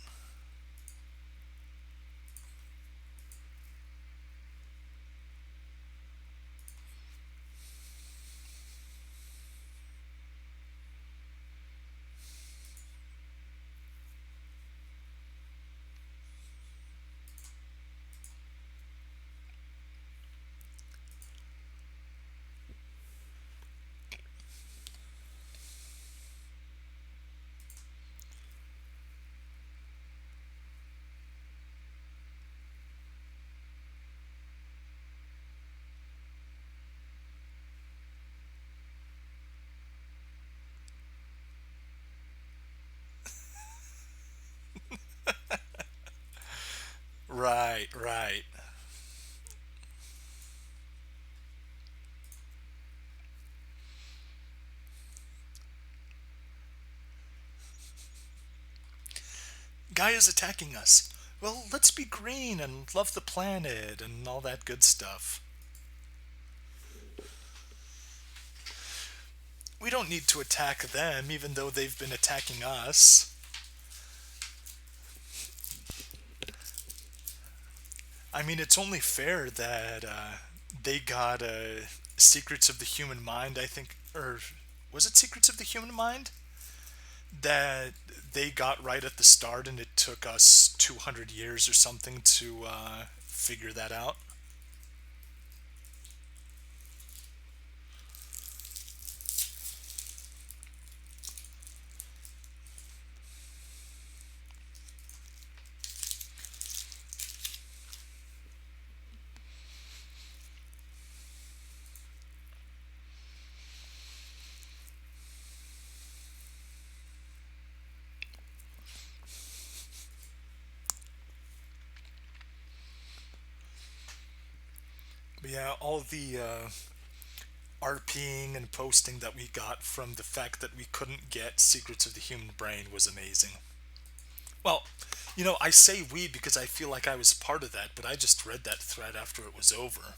Right, right. guy is attacking us. Well, let's be green and love the planet and all that good stuff. We don't need to attack them, even though they've been attacking us. I mean, it's only fair that they got Secrets of the Human Mind, I think, or was it Secrets of the Human Mind? That they got right at the start, and it took us 200 years or something to figure that out. But yeah, all the RPing and posting that we got from the fact that we couldn't get Secrets of the Human Brain was amazing. Well, I say we because I feel like I was part of that, but I just read that thread after it was over.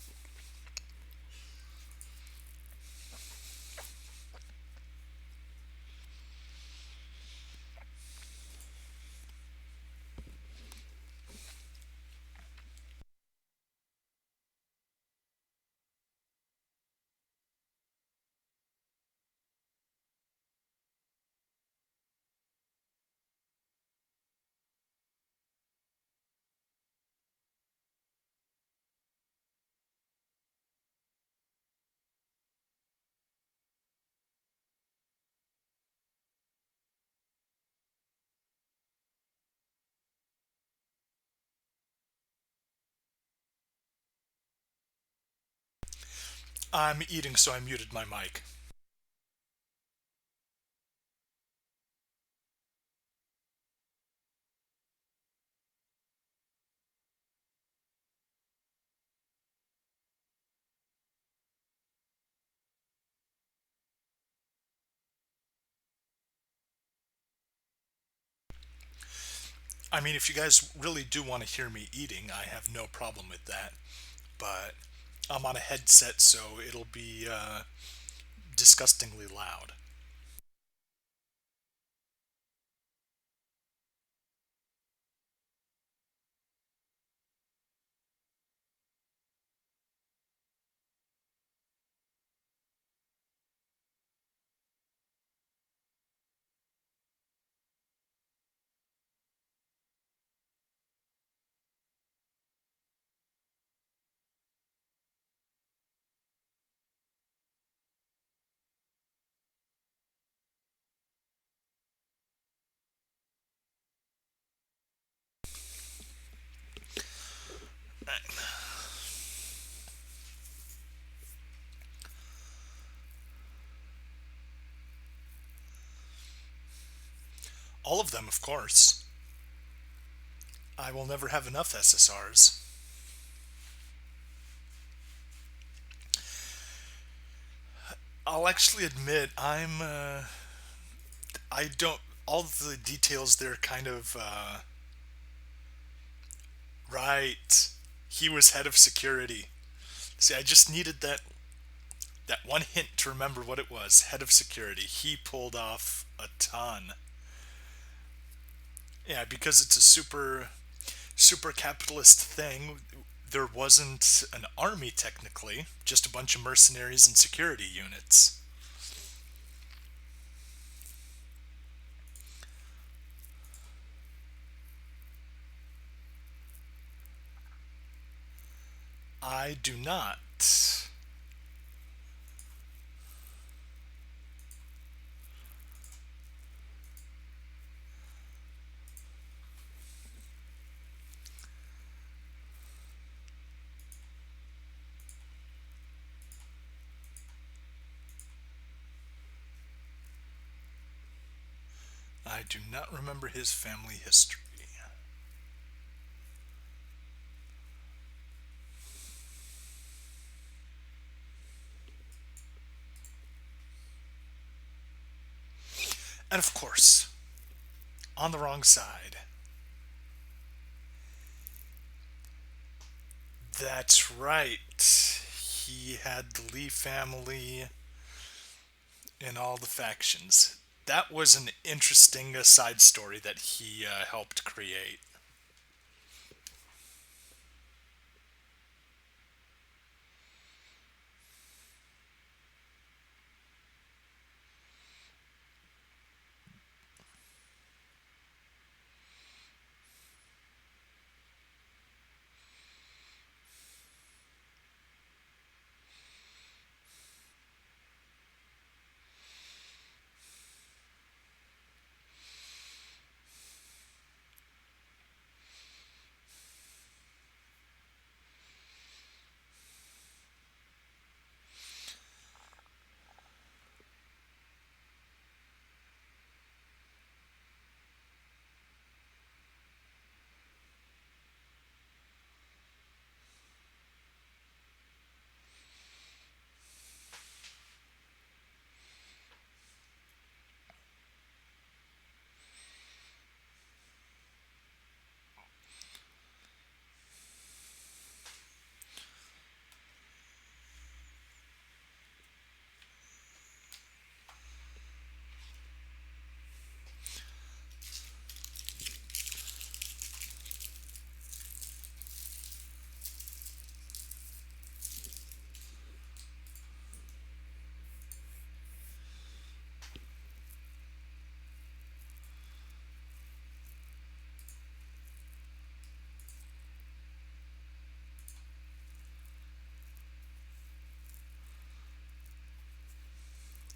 I'm eating, so I muted my mic. I mean, if you guys really do want to hear me eating, I have no problem with that. But I'm on a headset, so it'll be disgustingly loud. All of them, of course. I will never have enough SSRs. I'll actually admit I don't. All the details there kind of. Right. He was head of security. See, I just needed that one hint to remember what it was. Head of security. He pulled off a ton. Yeah, because it's a super capitalist thing. There wasn't an army technically, just a bunch of mercenaries and security units. I do not. I do not remember his family history. And of course, on the wrong side. That's right. He had the Lee family in all the factions. That was an interesting side story that he helped create.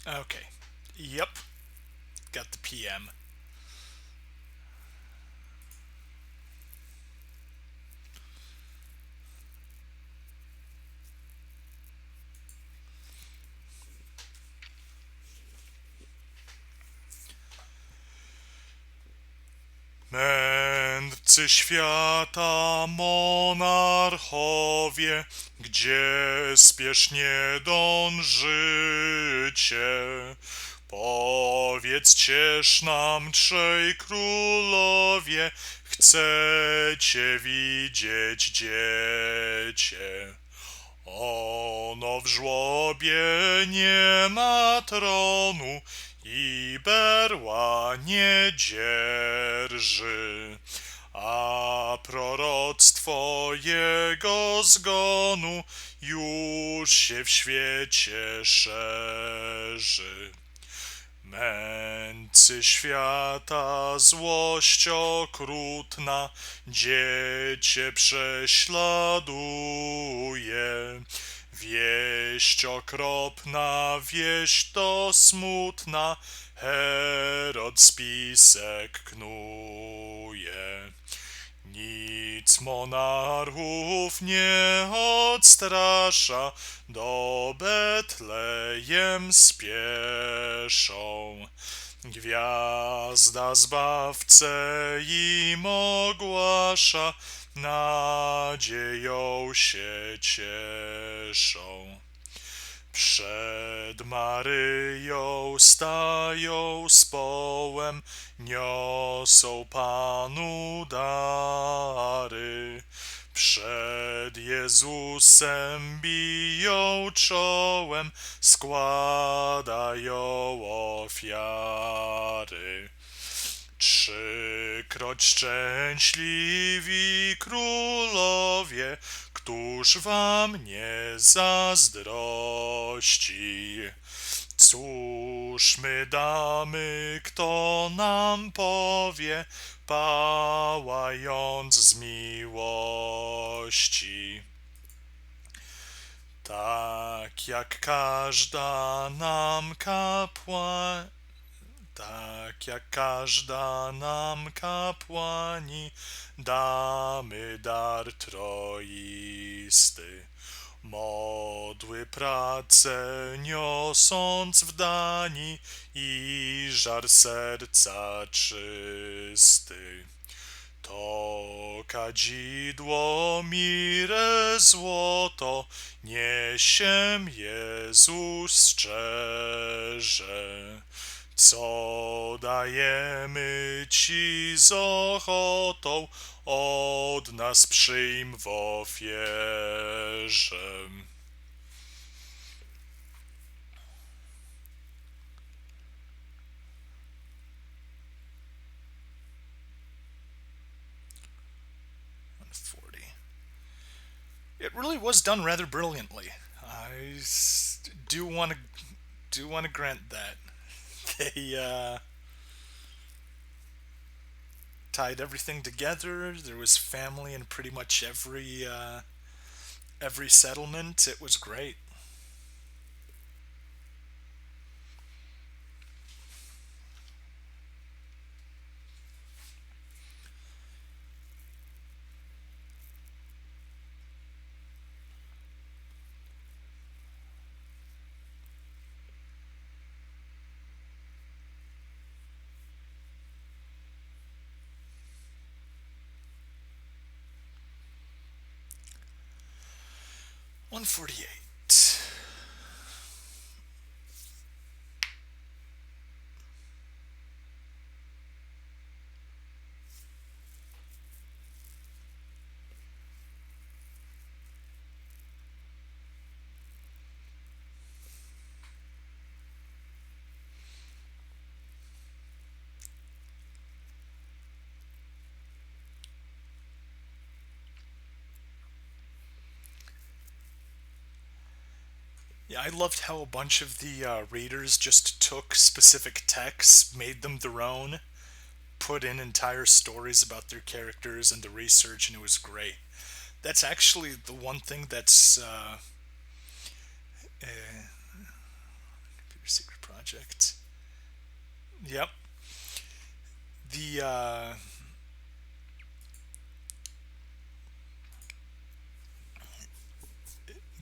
Okay. Yep. Got the PM. Mędrcy świata, monarchowie, gdzie spiesznie dążycie? Powiedzcież nam, trzej królowie, chcecie widzieć dziecię. Ono w żłobie nie ma tronu i berła nie dzierży, a proroctwo jego zgonu już się w świecie szerzy. Mędrcy świata, złość okrutna, dziecię prześladuje. Wieść okropna, wieść to smutna, Herod spisek knuje. Nic monarchów nie odstrasza, do Betlejem spieszą. Gwiazda zbawcę im ogłasza, nadzieją się cieszą. Przed Maryją stają z połem, niosą Panu dary. Przed Jezusem biją czołem, składają ofiary. Trzykroć szczęśliwi królowie, któż wam nie zazdrości? Cóż my damy, kto nam powie, pałając z miłości? Tak jak każda nam kapłani, tak jak każda nam kapłani, damy dar troisty. Modły pracę niosąc w dani i żar serca czysty. To kadzidło, mirę, złoto, niesiem Jezus szczerze. Co dajemy Ci z ochotą, Od nas przyjm w ofierze. 140. It really was done rather brilliantly. I do want to grant that they tied everything together. There was family in pretty much every settlement. It was great. 148. Yeah, I loved how a bunch of the readers just took specific texts, made them their own, put in entire stories about their characters and the research, and it was great. That's actually the one thing that's Computer Secret Project. Yep.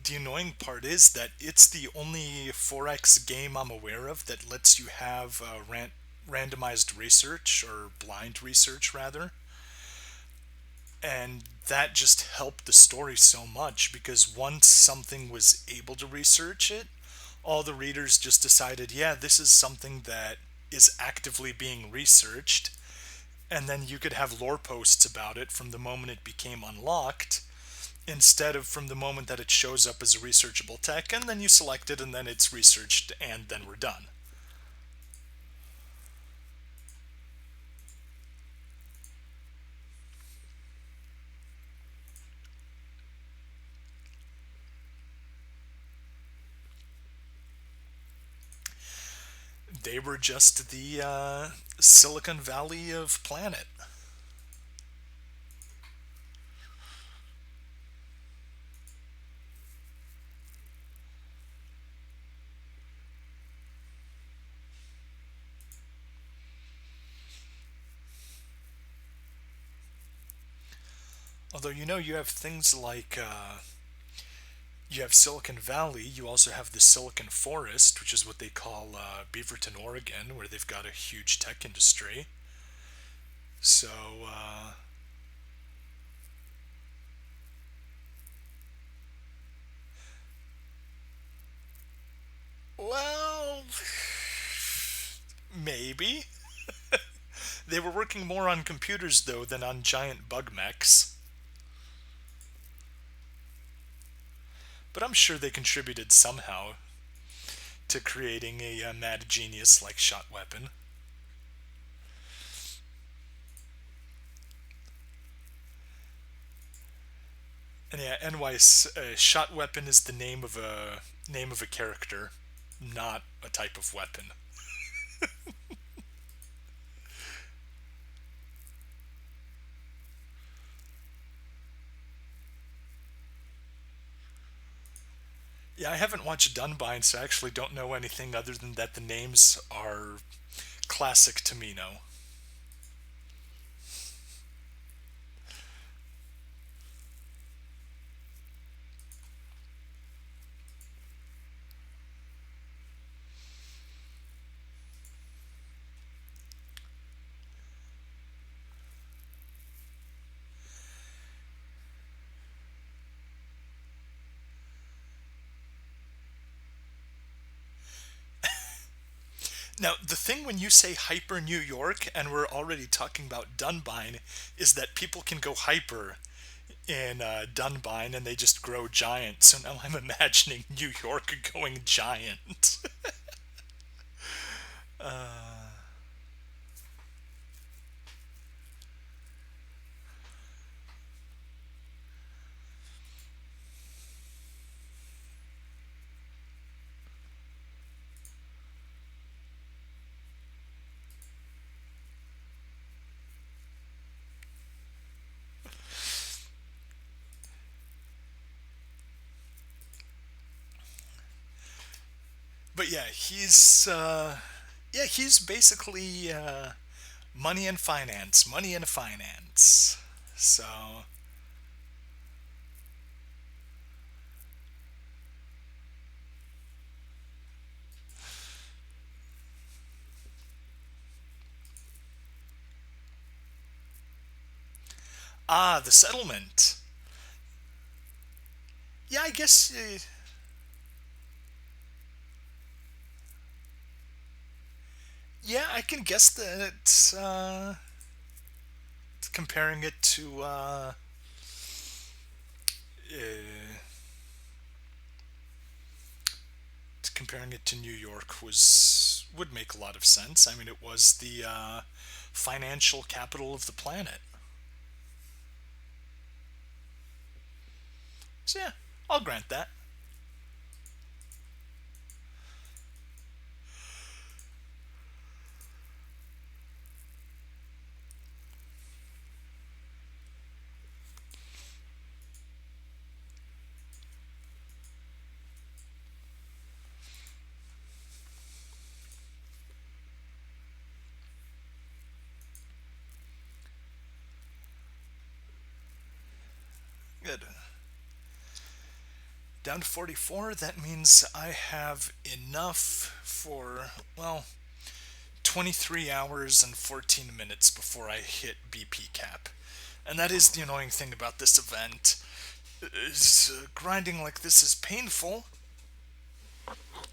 The annoying part is that it's the only 4X game I'm aware of that lets you have randomized research, or blind research rather. And that just helped the story so much, because once something was able to research it, all the readers just decided, yeah, this is something that is actively being researched. And then you could have lore posts about it from the moment it became unlocked, instead of from the moment that it shows up as a researchable tech, and then you select it and then it's researched and then we're done. They were just the Silicon Valley of Planet. Although, you have things like you have Silicon Valley, you also have the Silicon Forest, which is what they call Beaverton, Oregon, where they've got a huge tech industry. So, well, maybe. They were working more on computers, though, than on giant bug mechs. But I'm sure they contributed somehow to creating a mad genius like Shot Weapon. And yeah, NY's Shot Weapon is the name of a character, not a type of weapon. Yeah, I haven't watched Dunbind, so I actually don't know anything other than that the names are classic Tamino. Now, the thing when you say hyper New York, and we're already talking about Dunbine, is that people can go hyper in Dunbine and they just grow giant. So now I'm imagining New York going giant. But yeah, he's basically money and finance. So the settlement. Yeah, I guess. Yeah, I can guess that. Comparing it to uh, comparing it to New York was would make a lot of sense. I mean, it was the financial capital of the planet. So yeah, I'll grant that. Good. Down to 44. That means I have enough for, well, 23 hours and 14 minutes before I hit BP cap. And that is the annoying thing about this event. Grinding like this is painful.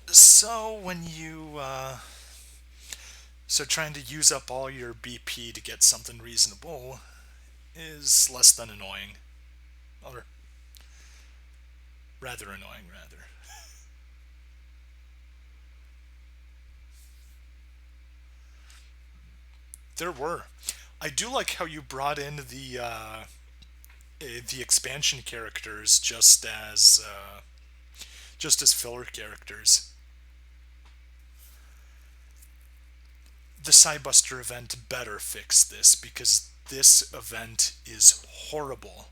So when you so trying to use up all your BP to get something reasonable is less than annoying, or rather annoying, rather. There were. I do like how you brought in the expansion characters just as filler characters. The Cybuster event better fix this because this event is horrible.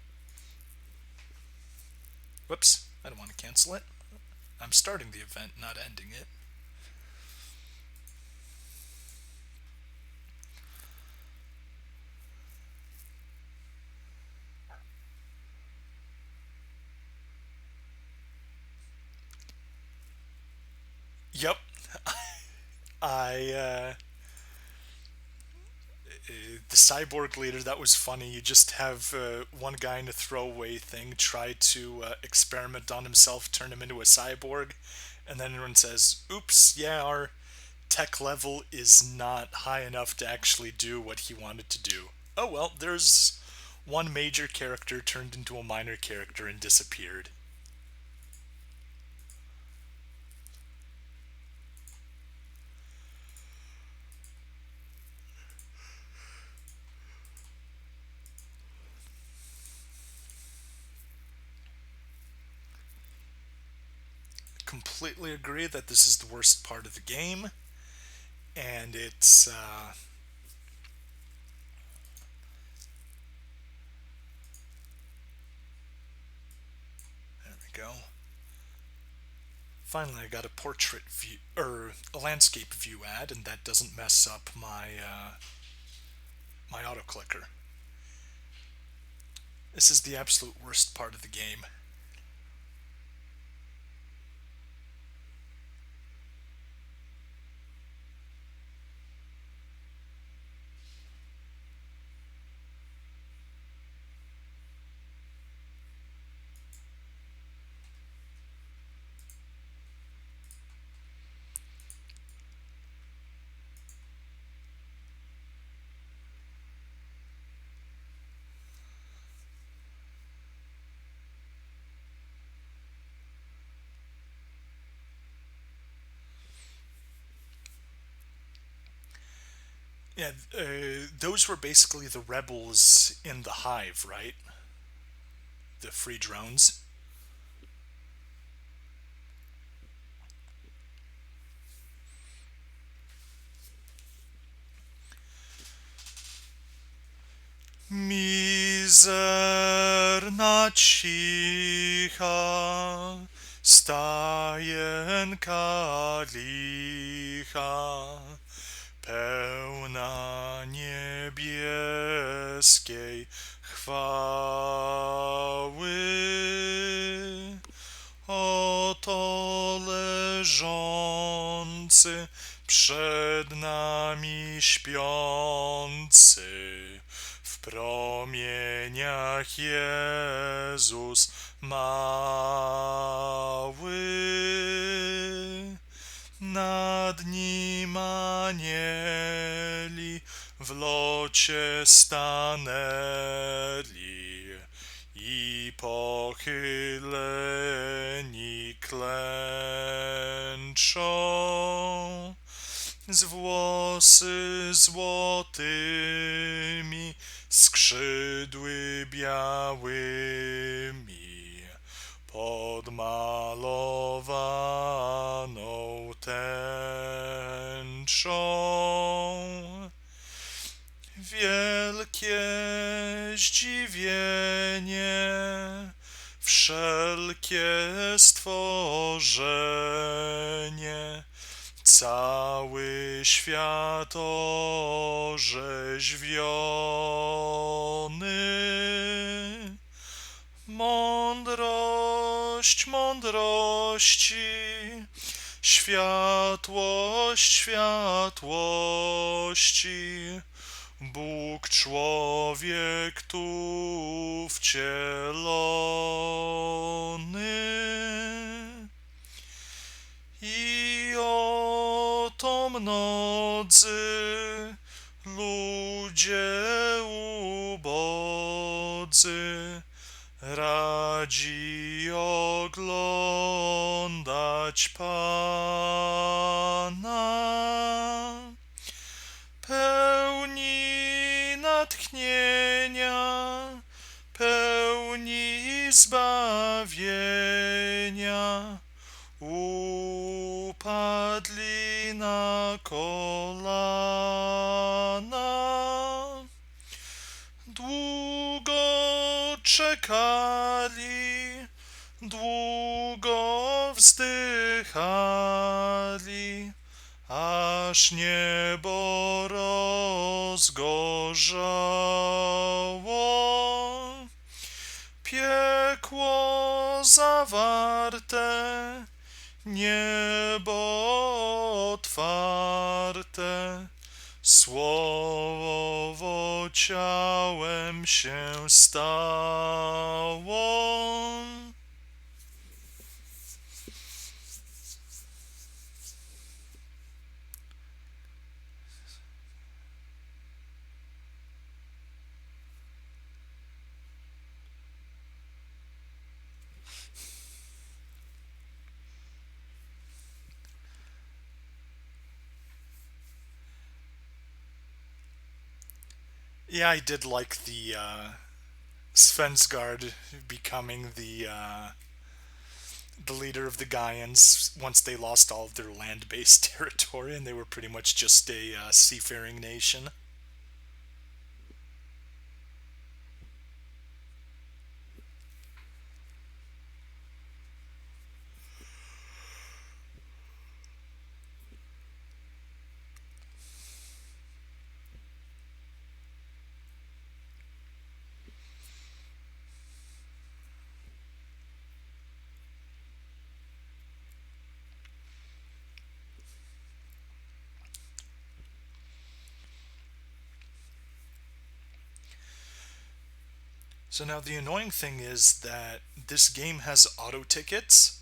Whoops, I don't want to cancel it. I'm starting the event, not ending it. Yep, I the cyborg leader, that was funny. You just have one guy in a throwaway thing try to experiment on himself, turn him into a cyborg, and then everyone says, "Oops, yeah, our tech level is not high enough to actually do what he wanted to do." Oh well, there's one major character turned into a minor character and disappeared. Completely agree that this is the worst part of the game, and it's there we go. Finally, I got a portrait view or a landscape view ad, and that doesn't mess up my auto clicker. This is the absolute worst part of the game. Yeah, those were basically the rebels in the hive, right? The free drones. Mizerna cicha, stajenka licha, pełna niebieskiej chwały. Oto leżący przed nami śpiący, w promieniach Jezus mały. Nad nim anieli w locie stanęli i pochyleni klęczą. Z włosy złotymi, skrzydły białymi, podmalowaną tęczą. Wielkie zdziwienie, wszelkie stworzenie, cały świat orzeźwiony. Mądrość mądrości, światłość światłości, Bóg człowiek tu wcielony. I oto mnodzy ludzie ubodzy, radzi oglądać Pana, pełni natchnienia, pełni zbawienia, upadli na kolana. Długo czekali, długo wzdychali, aż niebo rozgorzało. Piekło zawarte, niebo otwarte, słowo ciałem się stało. Yeah, I did like the Svensgard becoming the leader of the Gaians once they lost all of their land-based territory and they were pretty much just a seafaring nation. So now the annoying thing is that this game has auto tickets,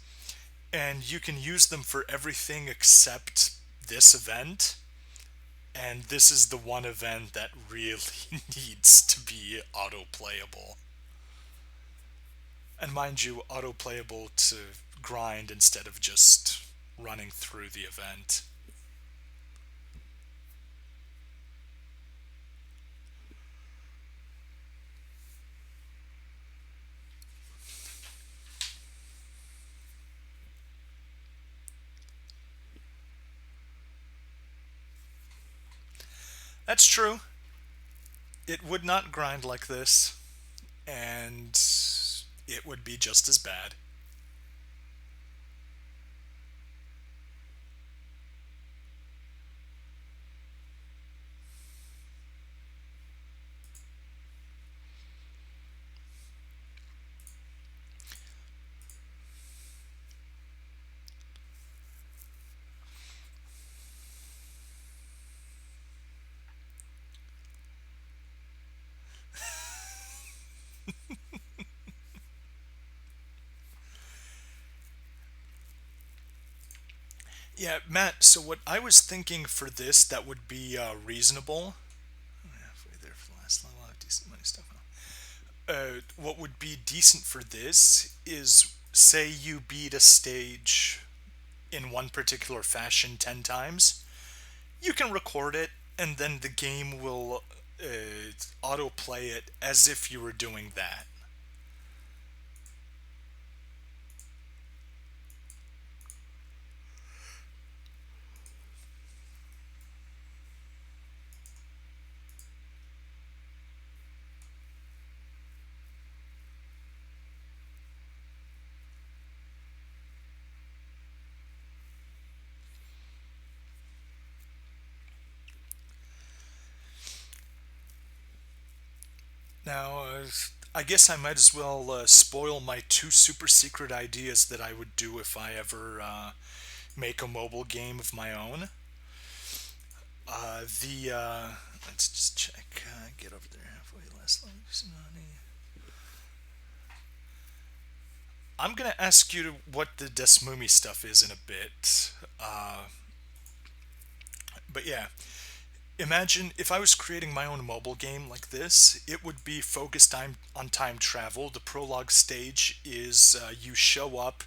and you can use them for everything except this event. And this is the one event that really needs to be auto playable. And mind you, auto playable to grind instead of just running through the event. That's true. It would not grind like this, and it would be just as bad. Yeah, Matt, so what I was thinking for this that would be reasonable. Halfway there for the last level, I have decent money stuff. What would be decent for this is say you beat a stage in one particular fashion 10 times. You can record it, and then the game will autoplay it as if you were doing that. Now, I guess I might as well spoil my two super secret ideas that I would do if I ever make a mobile game of my own. The Let's just check. Get over there halfway. Last level. I'm gonna ask you what the Desmumi stuff is in a bit. But yeah, imagine if I was creating my own mobile game like this, it would be focused on time travel. The prologue stage is you show up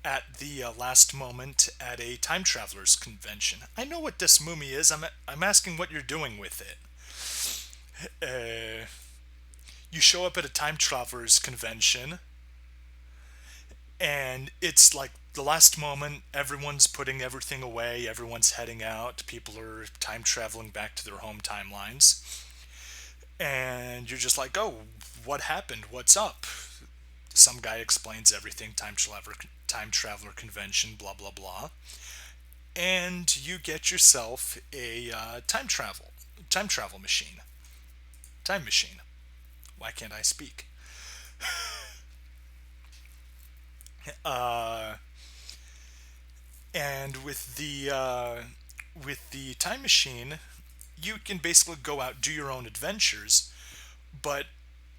at the last moment at a time travelers convention. I know what Desmumi is. I'm asking what you're doing with it. You show up at a time travelers convention, and it's like the last moment. Everyone's putting everything away. Everyone's heading out. People are time traveling back to their home timelines, and you're just like, "Oh, what happened? What's up?" Some guy explains everything. Time traveler convention. Blah blah blah. And you get yourself a time travel machine, time machine. Why can't I speak? Uh, and with the time machine, you can basically go out do your own adventures. But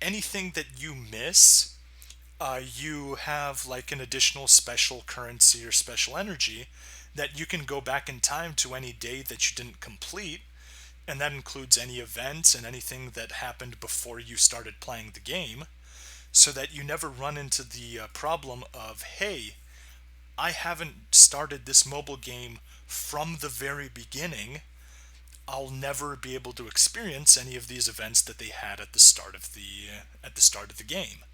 anything that you miss, you have like an additional special currency or special energy that you can go back in time to any day that you didn't complete, and that includes any events and anything that happened before you started playing the game, so that you never run into the problem of, hey, I haven't started this mobile game from the very beginning. I'll never be able to experience any of these events that they had at the start of the game.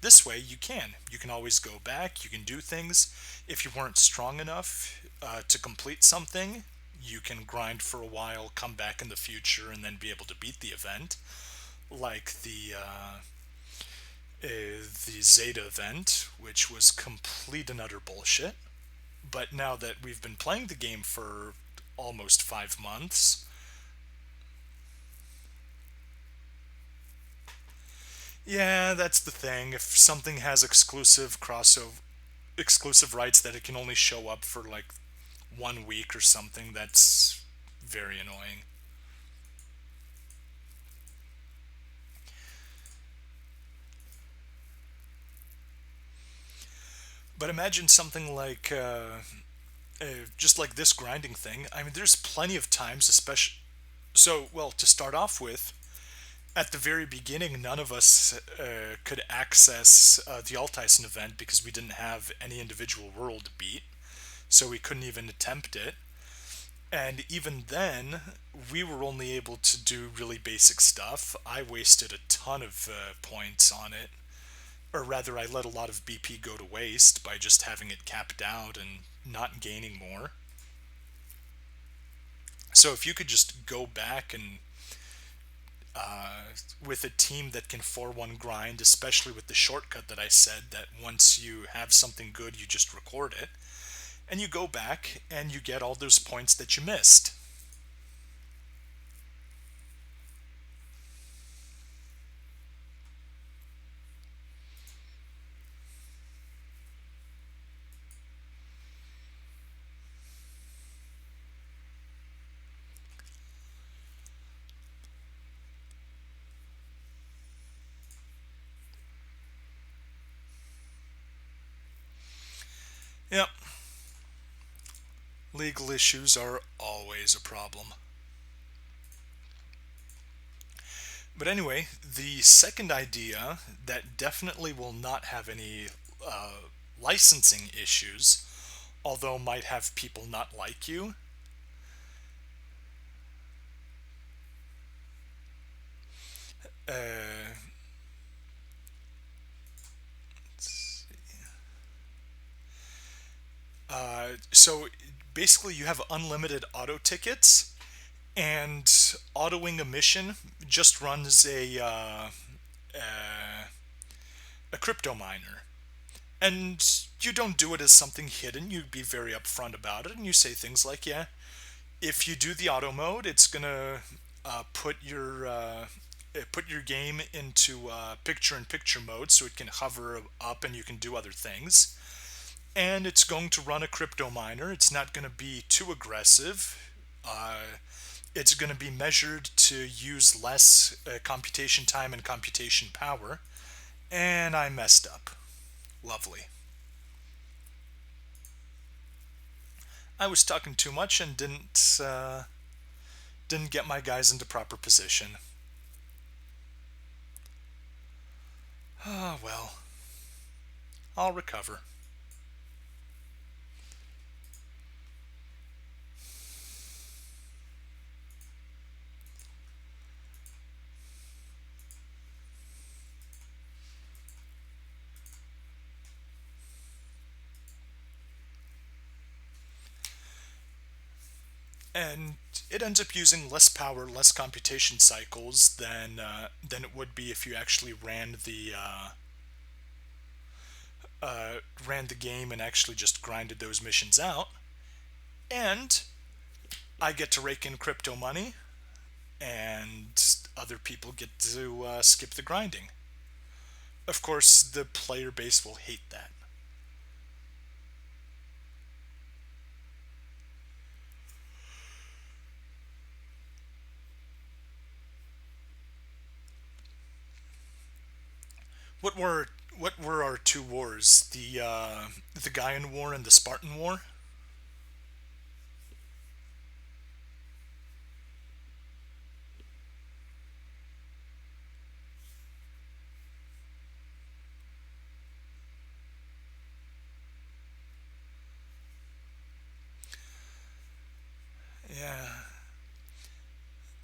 This way, you can always go back. You can do things. If you weren't strong enough to complete something, you can grind for a while, come back in the future, and then be able to beat the event, like the Zeta event, which was complete and utter bullshit. But now that we've been playing the game for almost 5 months, yeah, that's the thing. If something has exclusive rights that it can only show up for like 1 week or something, that's very annoying. But imagine something like just like this grinding thing. I mean, there's plenty of times, especially. So, well, to start off with, at the very beginning, none of us could access the Alteisen event because we didn't have any individual world to beat, so we couldn't even attempt it. And even then, we were only able to do really basic stuff. I wasted a ton of points on it, or rather, I let a lot of BP go to waste by just having it capped out and not gaining more. So if you could just go back and uh, with a team that can 4-1 grind, especially with the shortcut that I said that once you have something good, you just record it, and you go back and you get all those points that you missed. Yep, legal issues are always a problem. But anyway, the second idea that definitely will not have any uh, licensing issues, although might have people not like you. Uh, so basically, you have unlimited auto tickets, and autoing a mission just runs a crypto miner. And you don't do it as something hidden. You be very upfront about it, and you say things like, "Yeah, if you do the auto mode, it's gonna put your game into picture-in-picture mode, so it can hover up and you can do other things. And it's going to run a crypto miner. It's not going to be too aggressive. Uh, it's going to be measured to use less computation time and computation power." And I messed up. Lovely. I was talking too much and didn't get my guys into proper position. Ah, well, I'll recover. And it ends up using less power, less computation cycles than it would be if you actually ran the game and actually just grinded those missions out. And I get to rake in crypto money, and other people get to skip the grinding. Of course, the player base will hate that. What were what were our two wars? The Gaian War and the Spartan War. Yeah,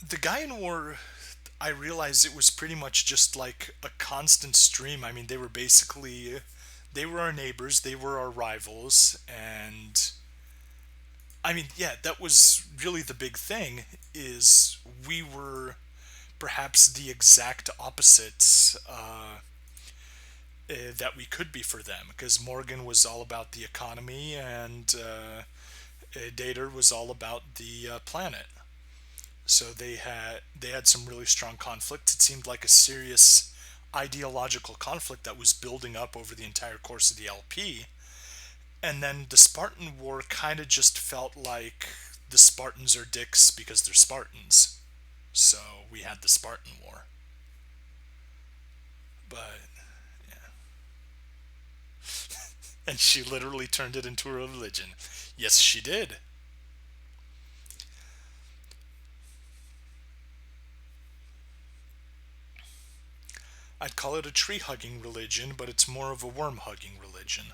the Gaian War. I realized it was pretty much just like a constant stream. I mean, they were our neighbors, they were our rivals, and I mean, yeah, that was really the big thing. Is we were perhaps the exact opposites that we could be for them, because Morgan was all about the economy, and Dater was all about the planet. So they had some really strong conflicts. It seemed like a serious ideological conflict that was building up over the entire course of the LP. And then the Spartan War kind of just felt like the Spartans are dicks because they're Spartans. So we had the Spartan War. But and she literally turned it into a religion. Yes, she did. I'd call it a tree hugging religion, but it's more of a worm hugging religion.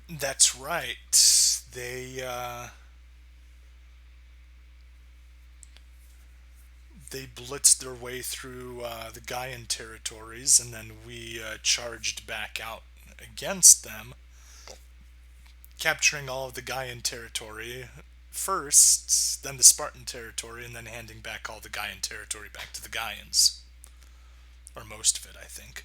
That's right. They uh, they blitzed their way through the Gaian territories, and then we charged back out against them, capturing all of the Gaian territory first, then the Spartan territory, and then handing back all the Gaian territory back to the Gaians. Or most of it, I think.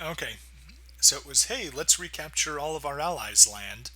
Okay, so it was, hey, let's recapture all of our allies' land.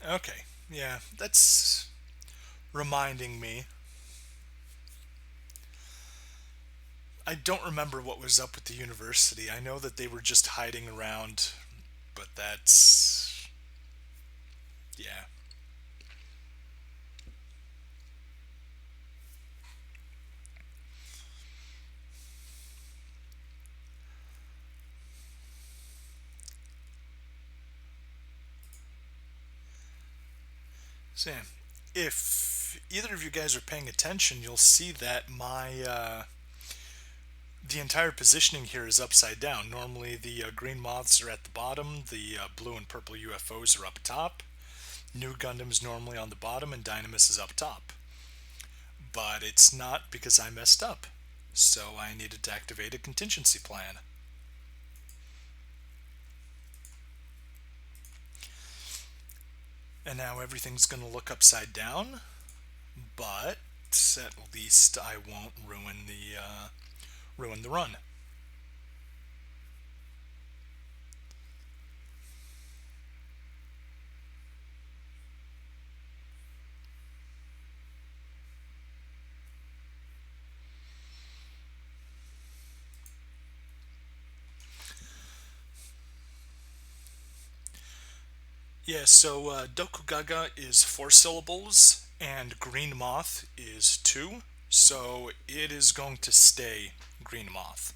Okay, yeah, that's reminding me. I don't remember what was up with the university. I know that they were just hiding around, but that's. Yeah. So, yeah. If either of you guys are paying attention, you'll see that the entire positioning here is upside down. Normally, the green moths are at the bottom, the blue and purple UFOs are up top, New Gundam's normally on the bottom, and Dynamis is up top. But it's not because I messed up. So I needed to activate a contingency plan. And now everything's going to look upside down, but at least I won't ruin the run. Yeah, so Dokugaga is 4 syllables, and Green Moth is two, so it is going to stay Green Moth.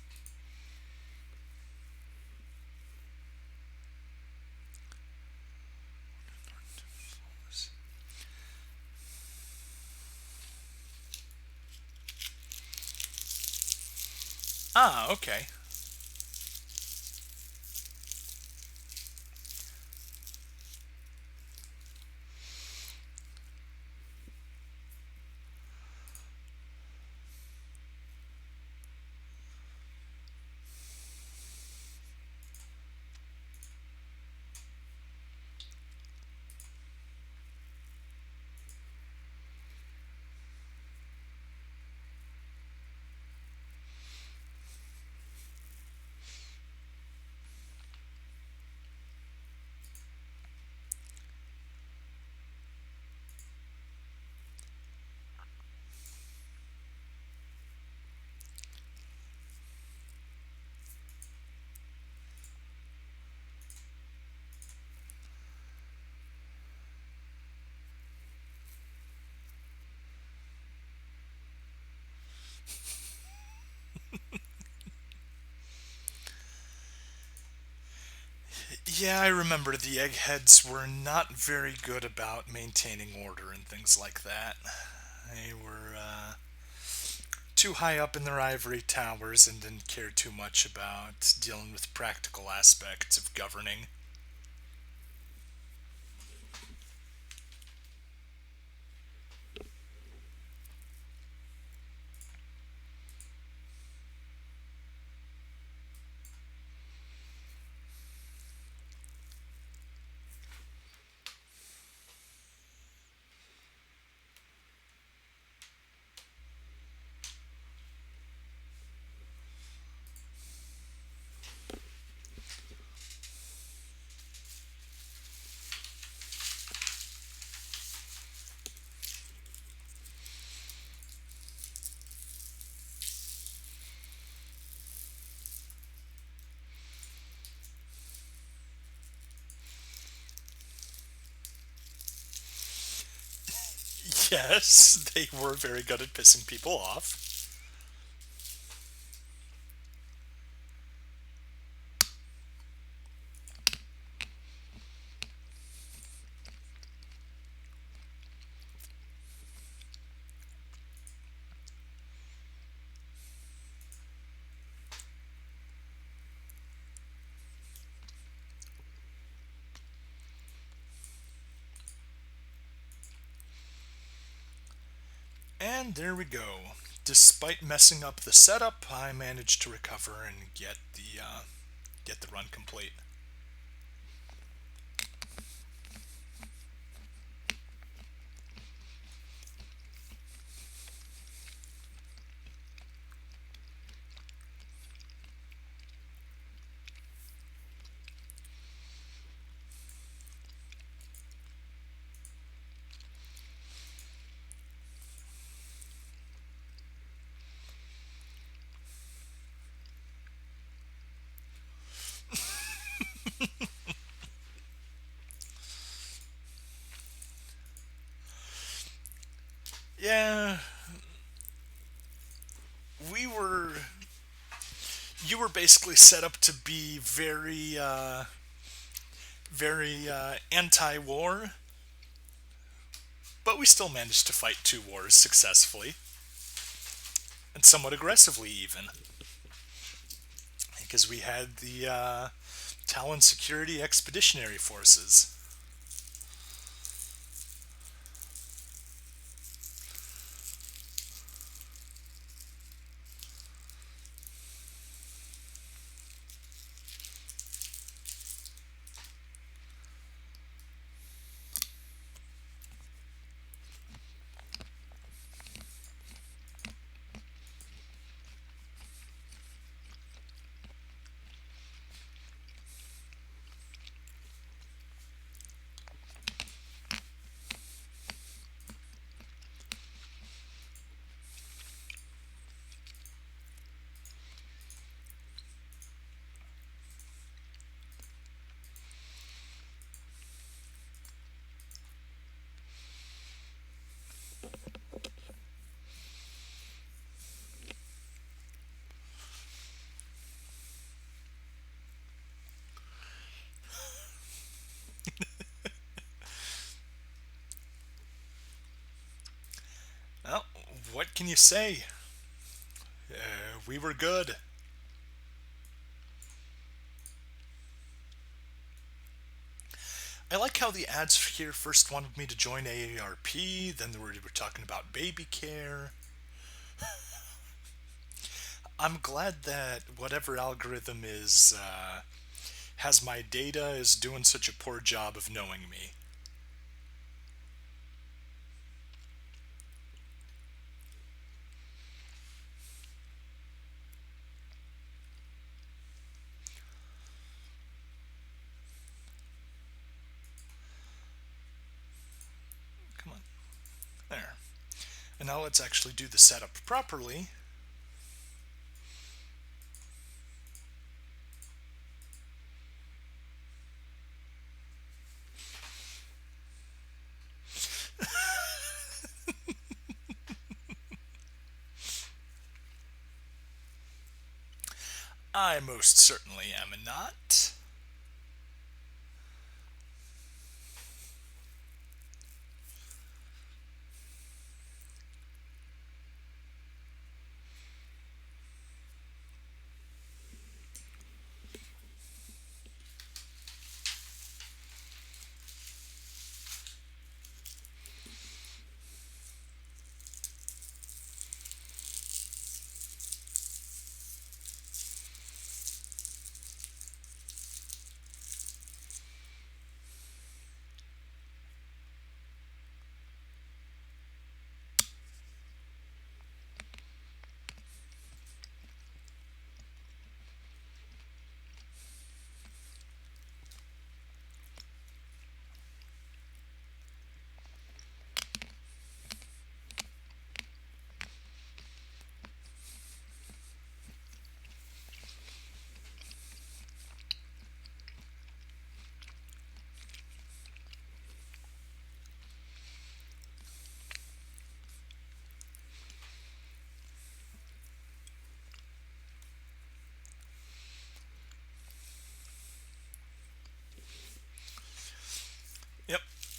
Ah, okay. Yeah, I remember the eggheads were not very good about maintaining order and things like that. They were too high up in their ivory towers and didn't care too much about dealing with practical aspects of governing. Yes, they were very good at pissing people off. And there we go. Despite messing up the setup, I managed to recover and get the run complete. Yeah, we were. You were basically set up to be very anti-war, but we still managed to fight two wars successfully, and somewhat aggressively even, because we had the Talon Security Expeditionary Forces. Well, what can you say? We were good. I like how the ads here first wanted me to join AARP, then we were talking about baby care. I'm glad that whatever algorithm is has my data is doing such a poor job of knowing me. Come on, there. And now let's actually do the setup properly. I most certainly am not.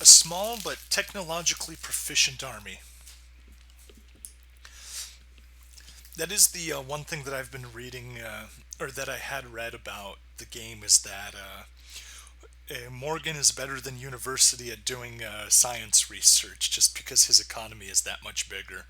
A small but technologically proficient army. That is the one thing that I've been reading, or that I had read about the game, is that Morgan is better than University at doing science research just because his economy is that much bigger.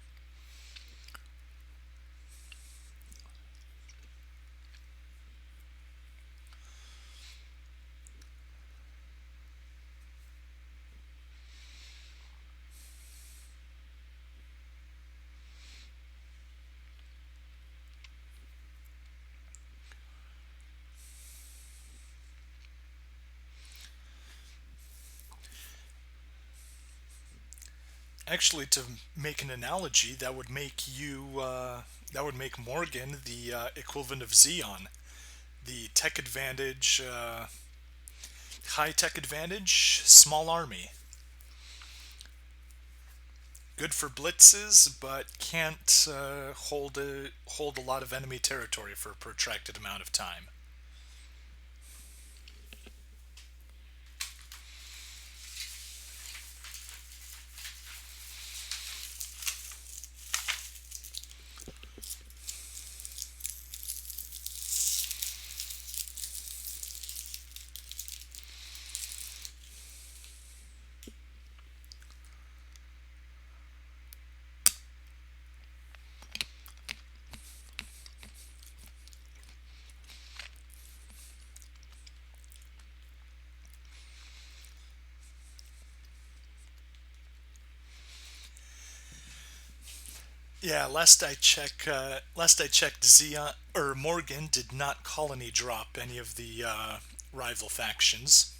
Actually, to make an analogy, that would make Morgan the equivalent of Xeon. The tech advantage, high tech advantage, small army. Good for blitzes, but can't hold a lot of enemy territory for a protracted amount of time. Yeah, last I checked, Xeon or Morgan did not colony drop any of the rival factions.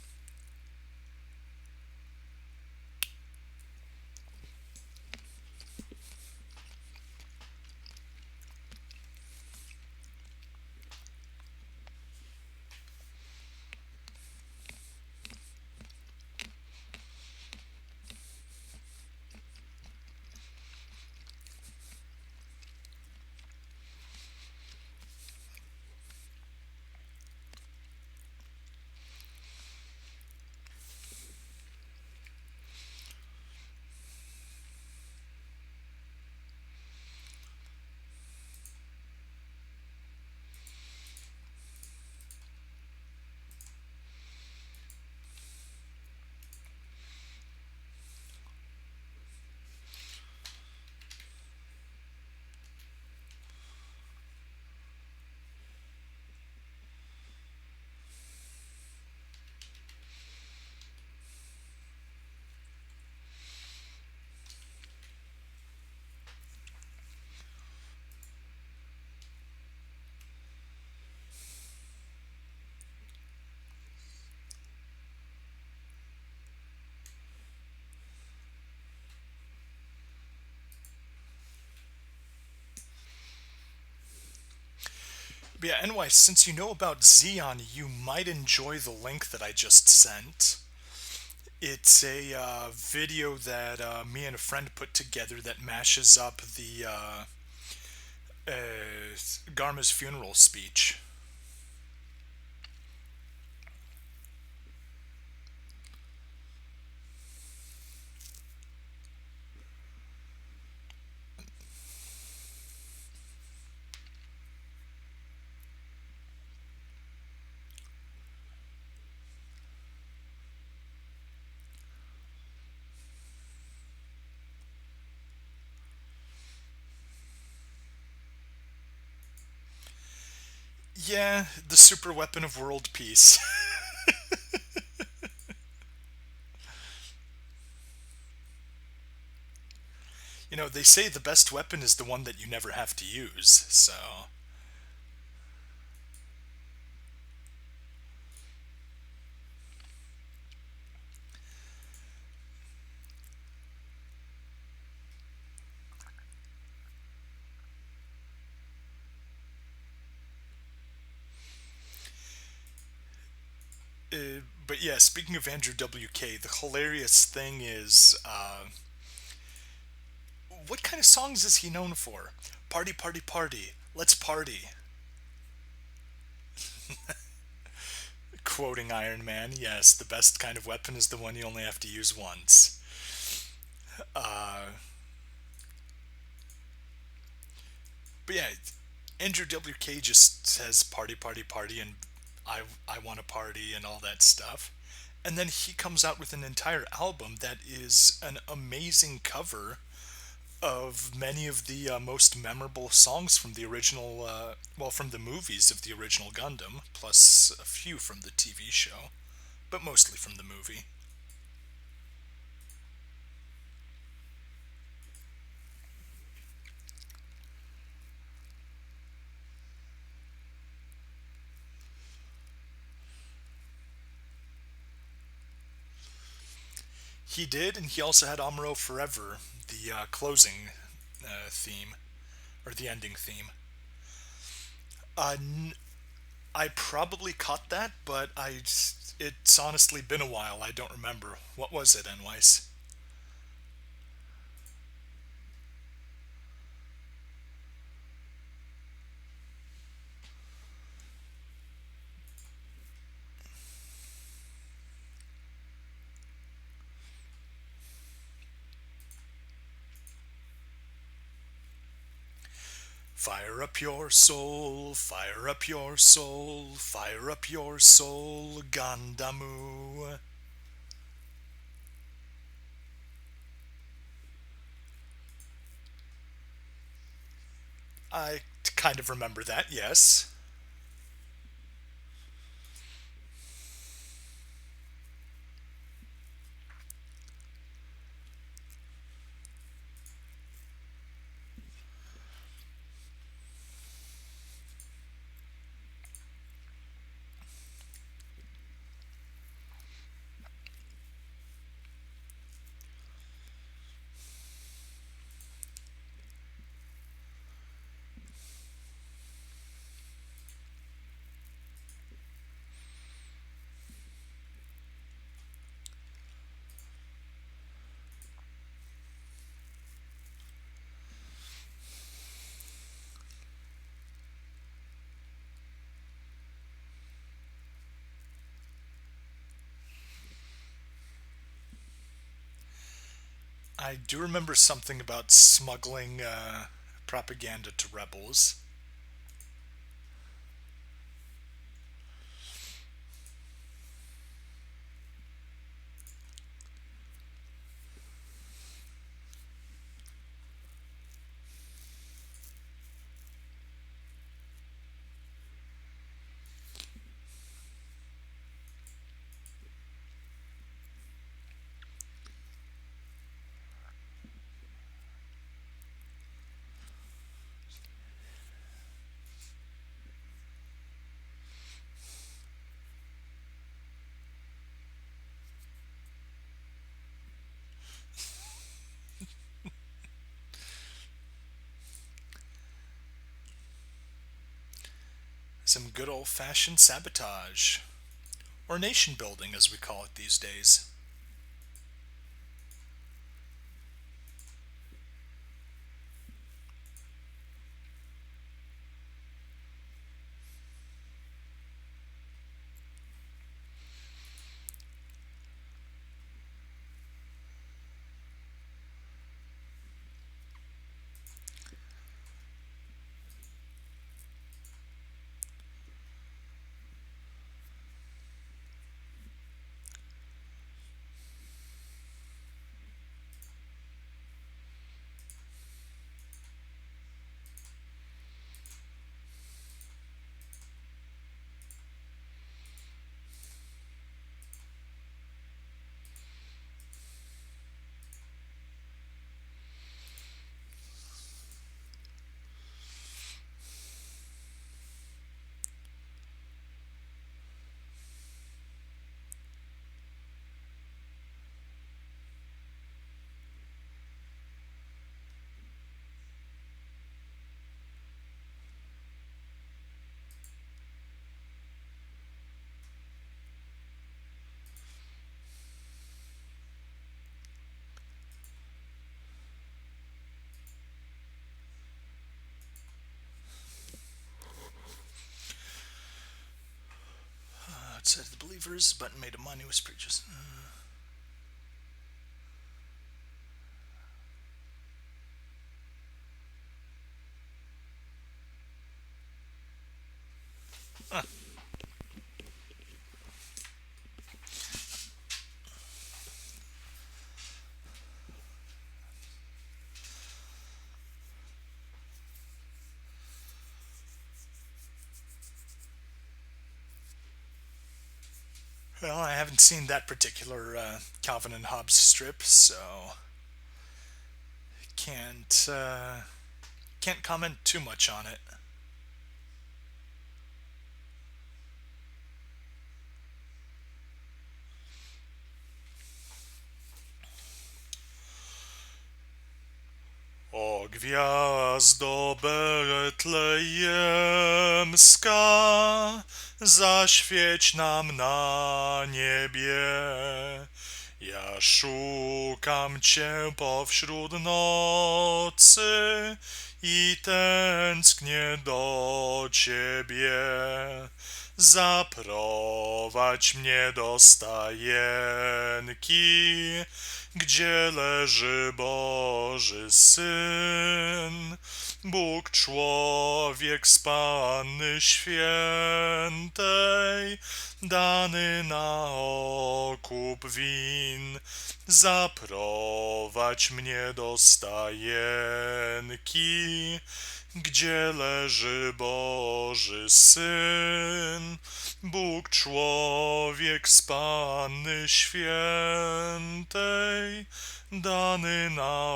But yeah, anyway, since you know about Xeon, you might enjoy the link that I just sent. It's a video that me and a friend put together that mashes up the Garma's funeral speech. Yeah, the super weapon of world peace. You know, they say the best weapon is the one that you never have to use, so. But yeah, speaking of Andrew WK, the hilarious thing is, what kind of songs is he known for? Party, party, party. Let's party. Quoting Iron Man, yes, the best kind of weapon is the one you only have to use once. Uh, but yeah, Andrew WK just says party, party, party, and I want to party and all that stuff. And then he comes out with an entire album that is an amazing cover of many of the most memorable songs from the original, well, from the movies of the original Gundam, plus a few from the TV show, but mostly from the movie. He did, and he also had Amuro Forever, the closing theme, or the ending theme. Uh, n- I probably caught that, but it's honestly been a while. I don't remember. What was it, Enwise? Fire up your soul, fire up your soul, fire up your soul, Gandamu. I kind of remember that, yes. I do remember something about smuggling propaganda to rebels. Some good old fashioned sabotage. Or nation building, as we call it these days. believers, but made of money was preachers. Well, I haven't seen that particular Calvin and Hobbes strip, so can't can't comment too much on it. O gwiazdo betlejemska, zaświeć nam na niebie. Ja szukam Cię powśród nocy i tęsknię do Ciebie. Zaprowadź mnie do stajenki, gdzie leży Boży Syn, Bóg człowiek z Panny Świętej, dany na okup win. Zaprowadź mnie do stajenki, gdzie leży Boży Syn, Bóg człowiek z Panny Świętej, dany na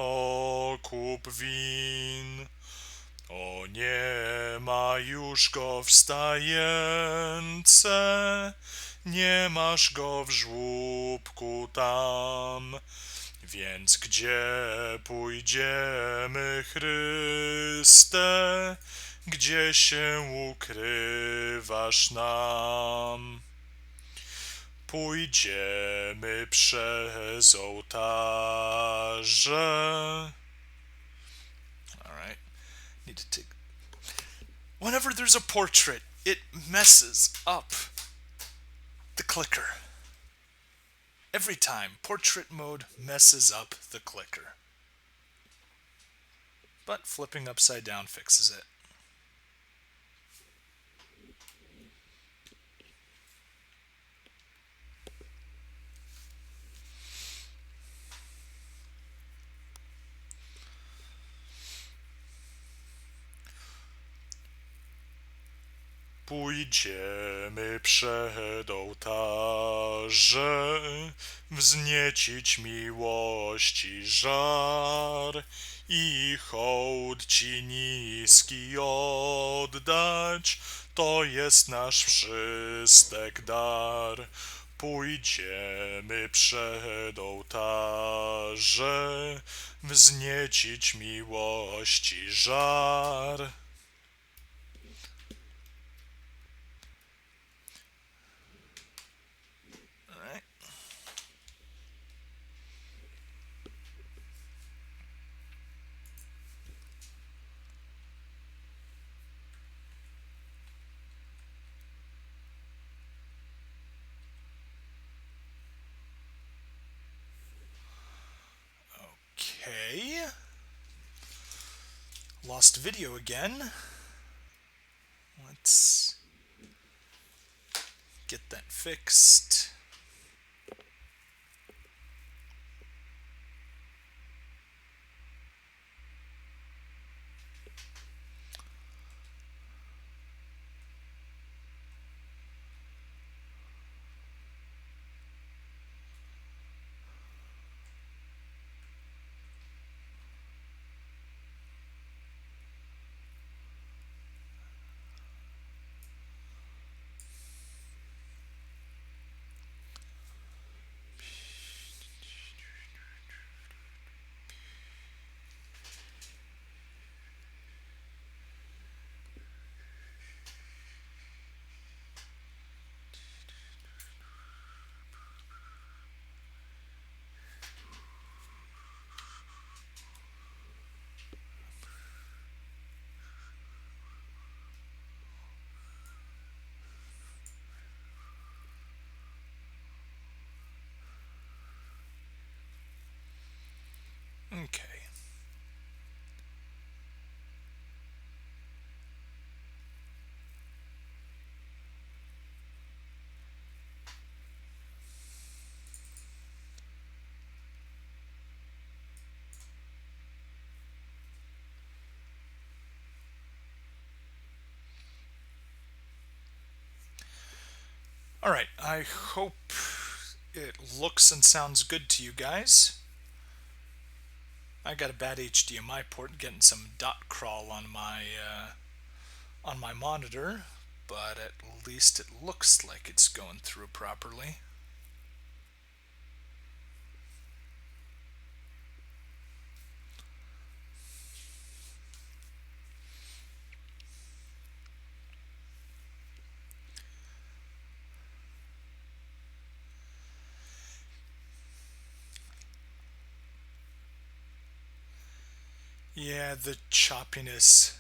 okup win. O, nie ma już go w stajence, nie masz go w żłóbku tam. Więc gdzie pójdziemy, Chryste, gdzie się ukrywasz nam? Pójdziemy przez ołtarze. Alright, need to take... Whenever there's a portrait, it messes up the clicker. Every time, portrait mode messes up the clicker. But flipping upside down fixes it. Pójdziemy przed ołtarze, wzniecić miłości żar i hołd Ci niski oddać, to jest nasz wszystek dar. Pójdziemy przed ołtarze, wzniecić miłości żar. Okay. Lost video again. Let's get that fixed. Alright, I hope it looks and sounds good to you guys. I got a bad HDMI port getting some dot crawl on my monitor, but at least it looks like it's going through properly. Yeah, the choppiness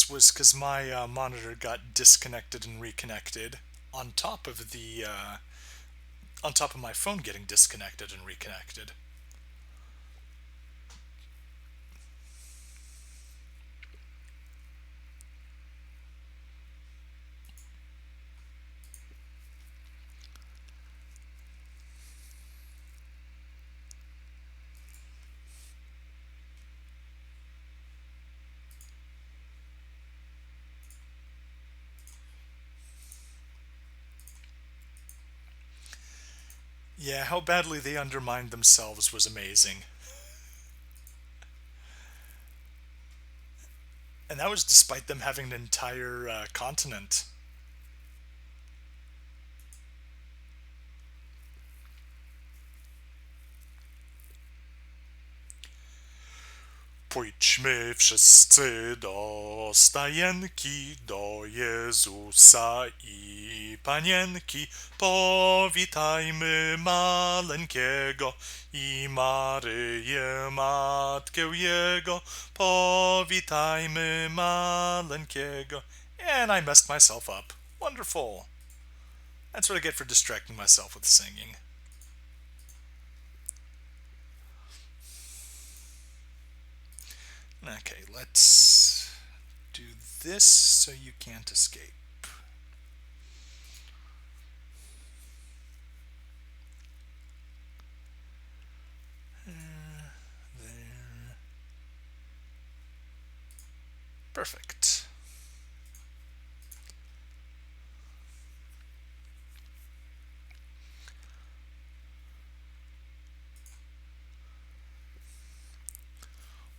was because my monitor got disconnected and reconnected on top of my phone getting disconnected and reconnected. Yeah, how badly they undermined themselves was amazing. And that was despite them having an entire continent. Pójdźmy wszyscy do stajenki, do Jezusa i Panienki. Powitajmy maleńkiego i Maryję, matkę Jego. Powitajmy maleńkiego. And I messed myself up. Wonderful. That's what I get for distracting myself with singing. Okay, let's do this so you can't escape. There. Perfect.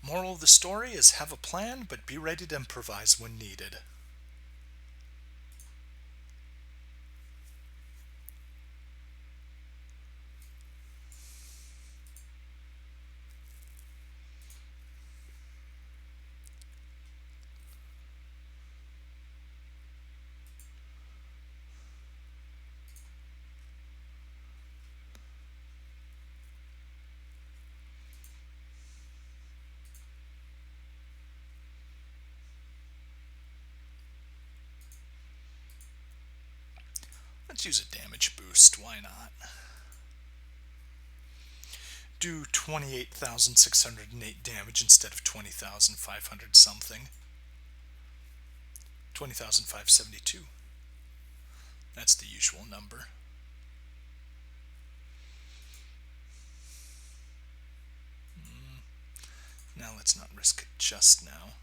Moral of the story is have a plan, but be ready to improvise when needed. Let's use a damage boost, why not? Do 28,608 damage instead of 20,500 something. 20,572. That's the usual number. Now let's not risk it just now.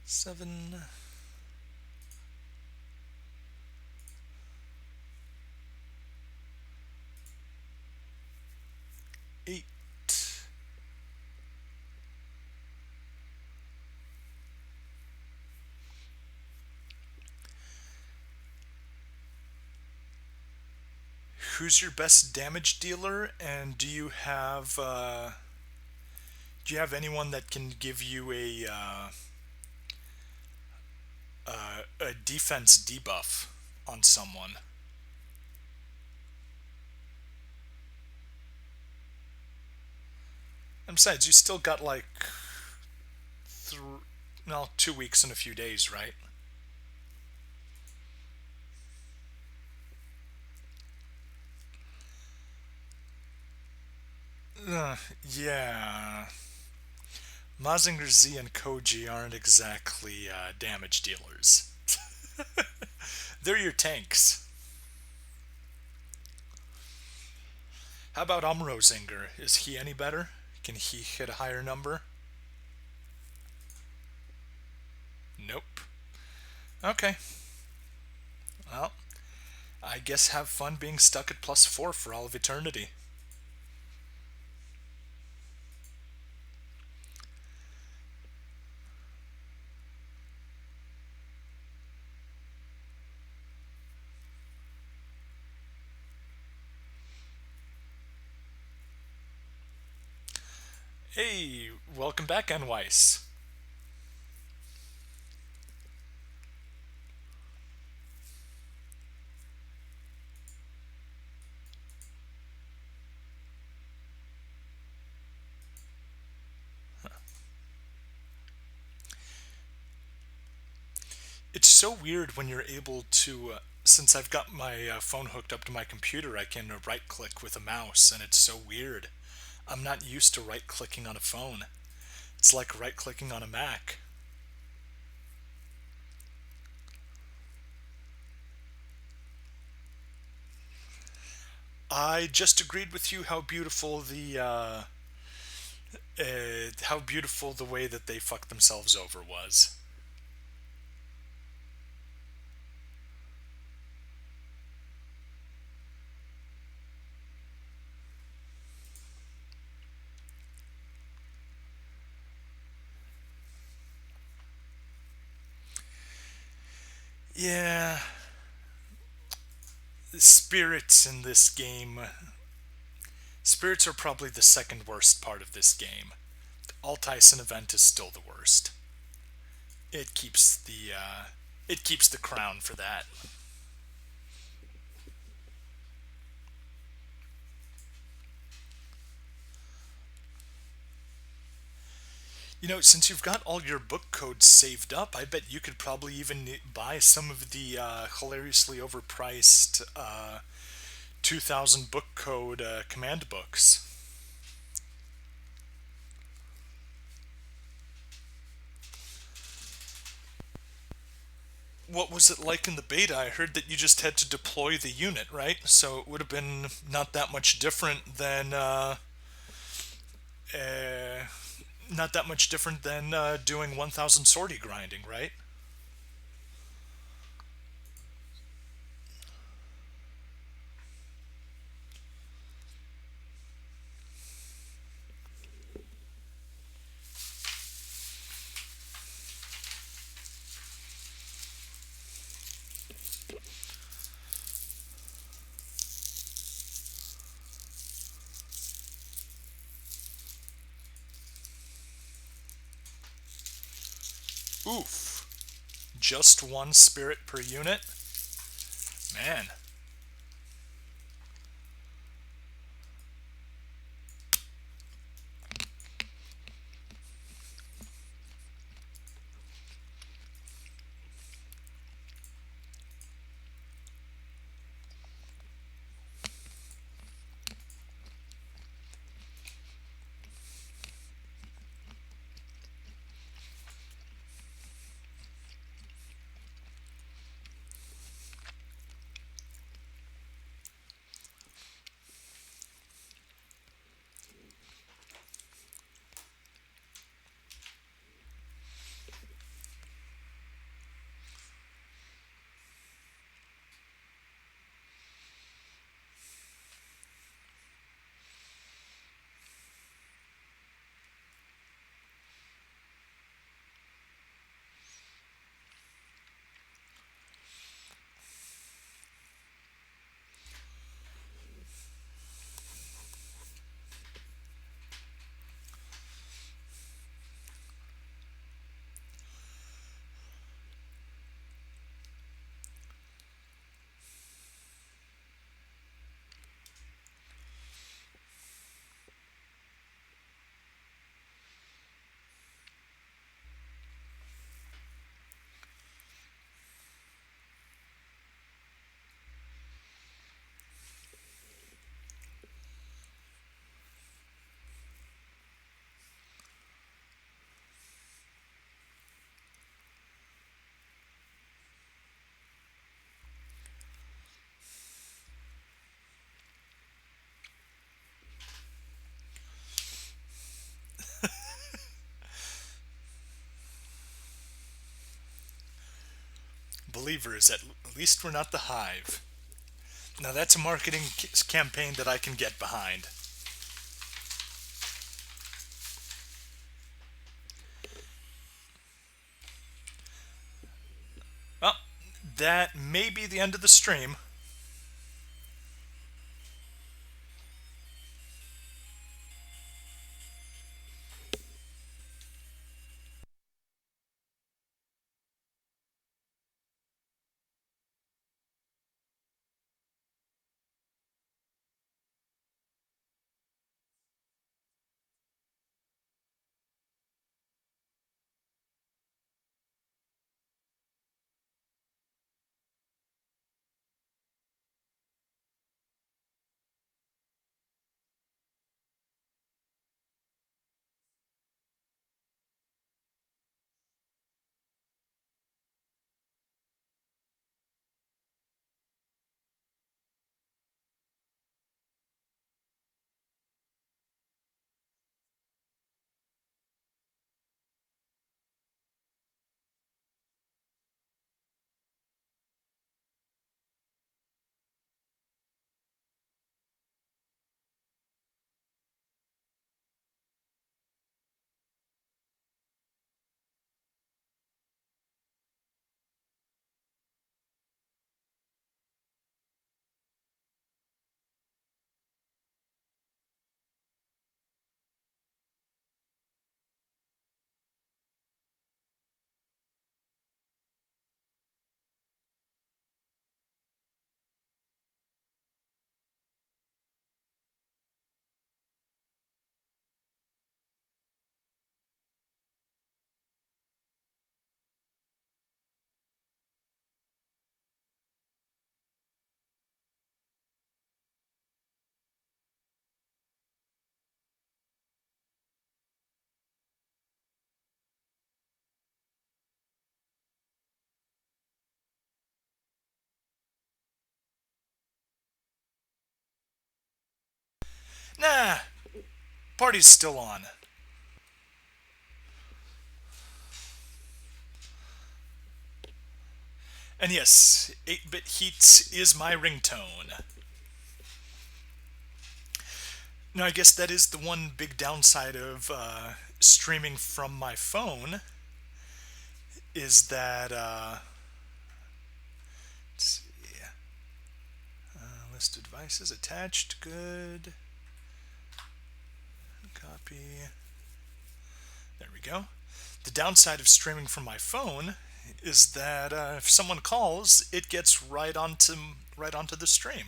Seven. 8. Who's your best damage dealer, and do you have anyone that can give you a defense debuff on someone? And besides, you still got like 2 weeks and a few days, right? Yeah. Mazinger Z and Koji aren't exactly damage dealers. They're your tanks. How about Umrozinger? Is he any better? Can he hit a higher number? Nope. Okay. Well, I guess have fun being stuck at +4 for all of eternity. Hey, welcome back, Anweiss. It's so weird when you're able to, since I've got my phone hooked up to my computer, I can right click with a mouse, and it's so weird. I'm not used to right clicking on a phone. It's like right clicking on a Mac. I just agreed with you how beautiful the way that they fucked themselves over was. Yeah, spirits in this game. Spirits are probably the second worst part of this game. Alteisen event is still the worst. It keeps the crown for that. Since you've got all your book codes saved up, I bet you could probably even buy some of the hilariously overpriced 2000 book code command books. What was it like in the beta? I heard that you just had to deploy the unit, right? So it would have been not that much different than uh, doing 1000 sortie grinding, right? Oof. Just one spirit per unit? Man. Believers, at least we're not the hive. Now that's a marketing campaign that I can get behind. Well, that may be the end of the stream. Nah, party's still on. And yes, 8-bit Heats is my ringtone. Now, I guess that is the one big downside of streaming from my phone is that, let's see, list of devices attached, good, copy, there we go. The downside of streaming from my phone is that if someone calls, it gets right onto the stream.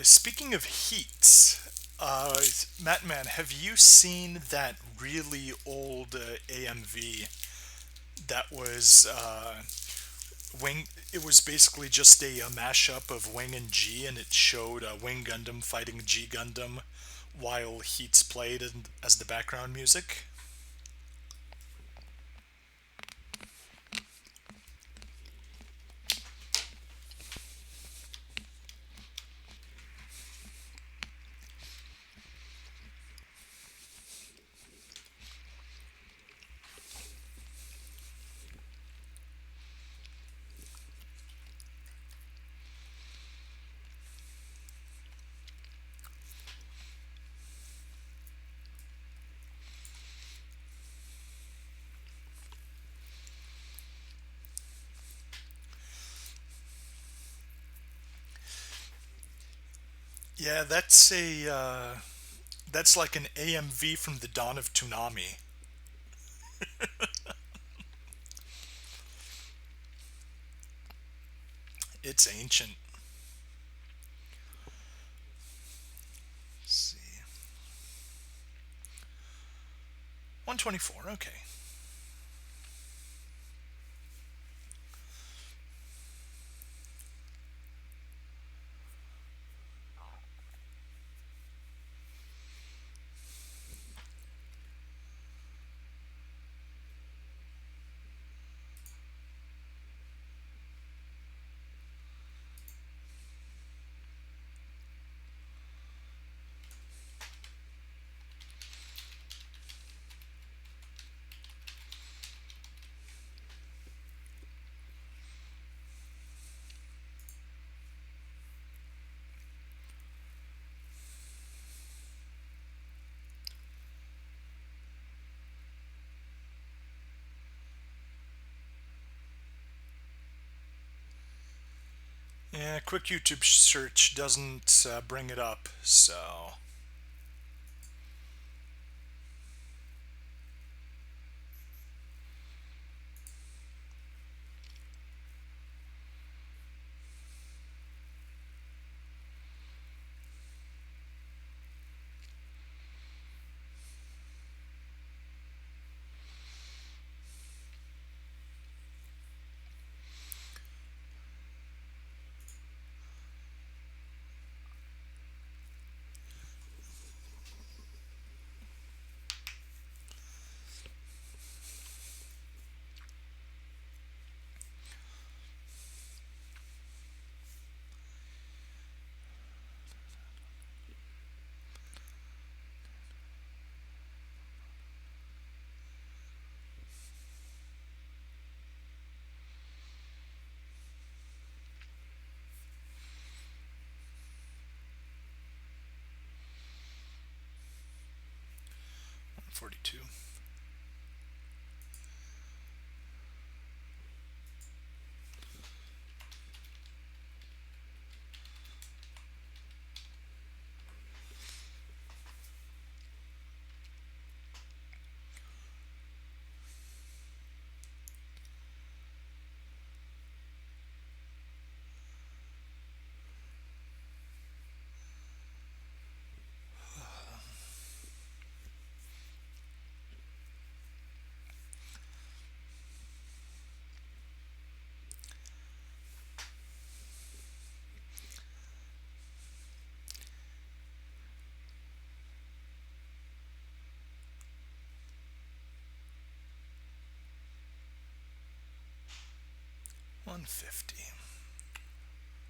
Speaking of heats, Mattman, have you seen that really old AMV that was Wing? It was basically just a mashup of Wing and G, and it showed Wing Gundam fighting G Gundam while Heats played as the background music. Yeah, that's like an AMV from the dawn of Toonami. It's ancient. Let's see. 124. Okay. Yeah, quick YouTube search doesn't bring it up, so 42. 150.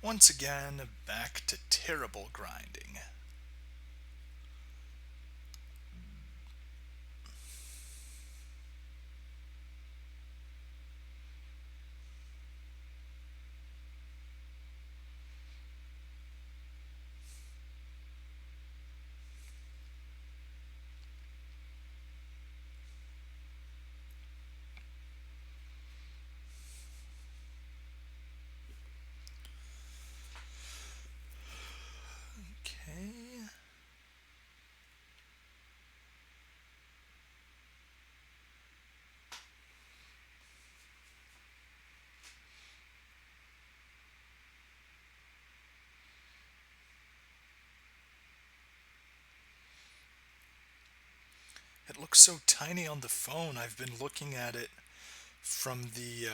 Once again, back to terrible grinding. Okay. 'It looks so tiny on the phone. I've been looking at it from the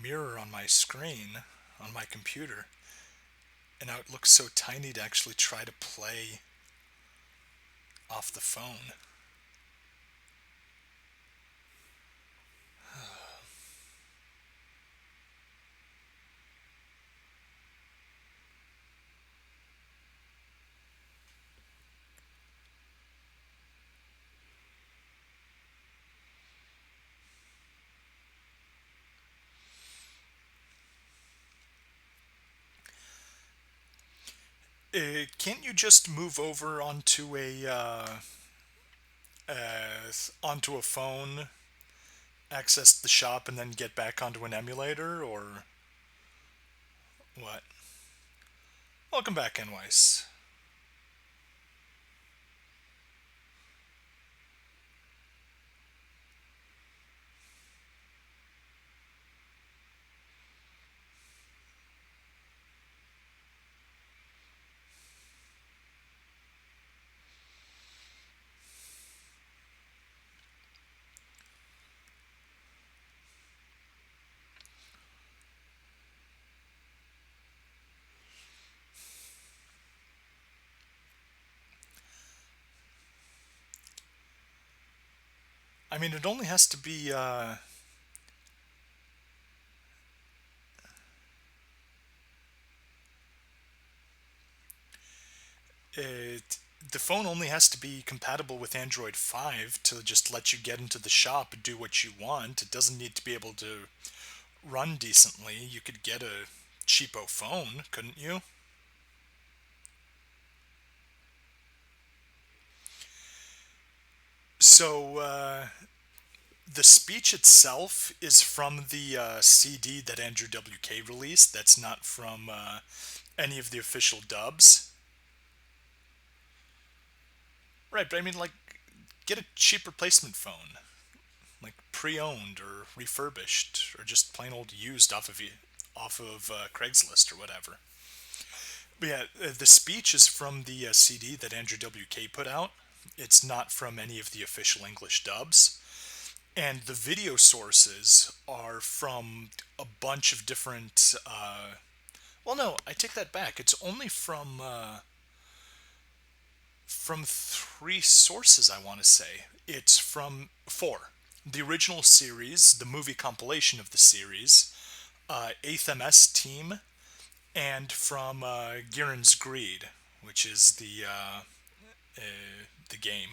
mirror on my screen on my computer, and now it looks so tiny to actually try to play off the phone. Can't you just move over onto a phone, access the shop, and then get back onto an emulator, or what? Welcome back, Enweiss. I mean, it only has to be, it, the phone only has to be compatible with Android 5 to just let you get into the shop and do what you want. It doesn't need to be able to run decently. You could get a cheapo phone, couldn't you? So, the speech itself is from the CD that Andrew WK released. That's not from any of the official dubs. Right, but I mean, like, get a cheap replacement phone, like pre-owned or refurbished, or just plain old used off of Craigslist or whatever. But yeah, the speech is from the CD that Andrew WK put out. It's not from any of the official English dubs. And the video sources are from a bunch of different. Well, no, I take that back. It's only from three sources. I want to say it's from four: the original series, the movie compilation of the series, 8th MS Team, and from Gihren's Greed, which is the game.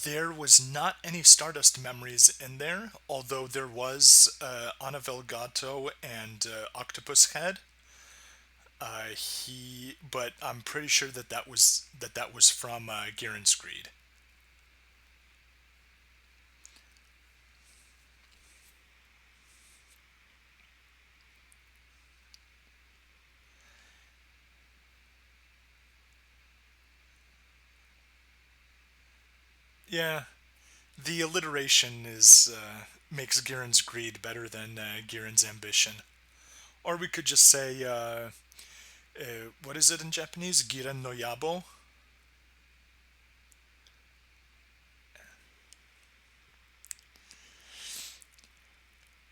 There was not any Stardust memories in there, although there was Anna Velgato and Octopus Head. But I'm pretty sure that was from Gihren's Greed. Yeah, the alliteration is makes Gihren's Greed better than Gihren's Ambition. Or we could just say, what is it in Japanese? Giren no Yabo.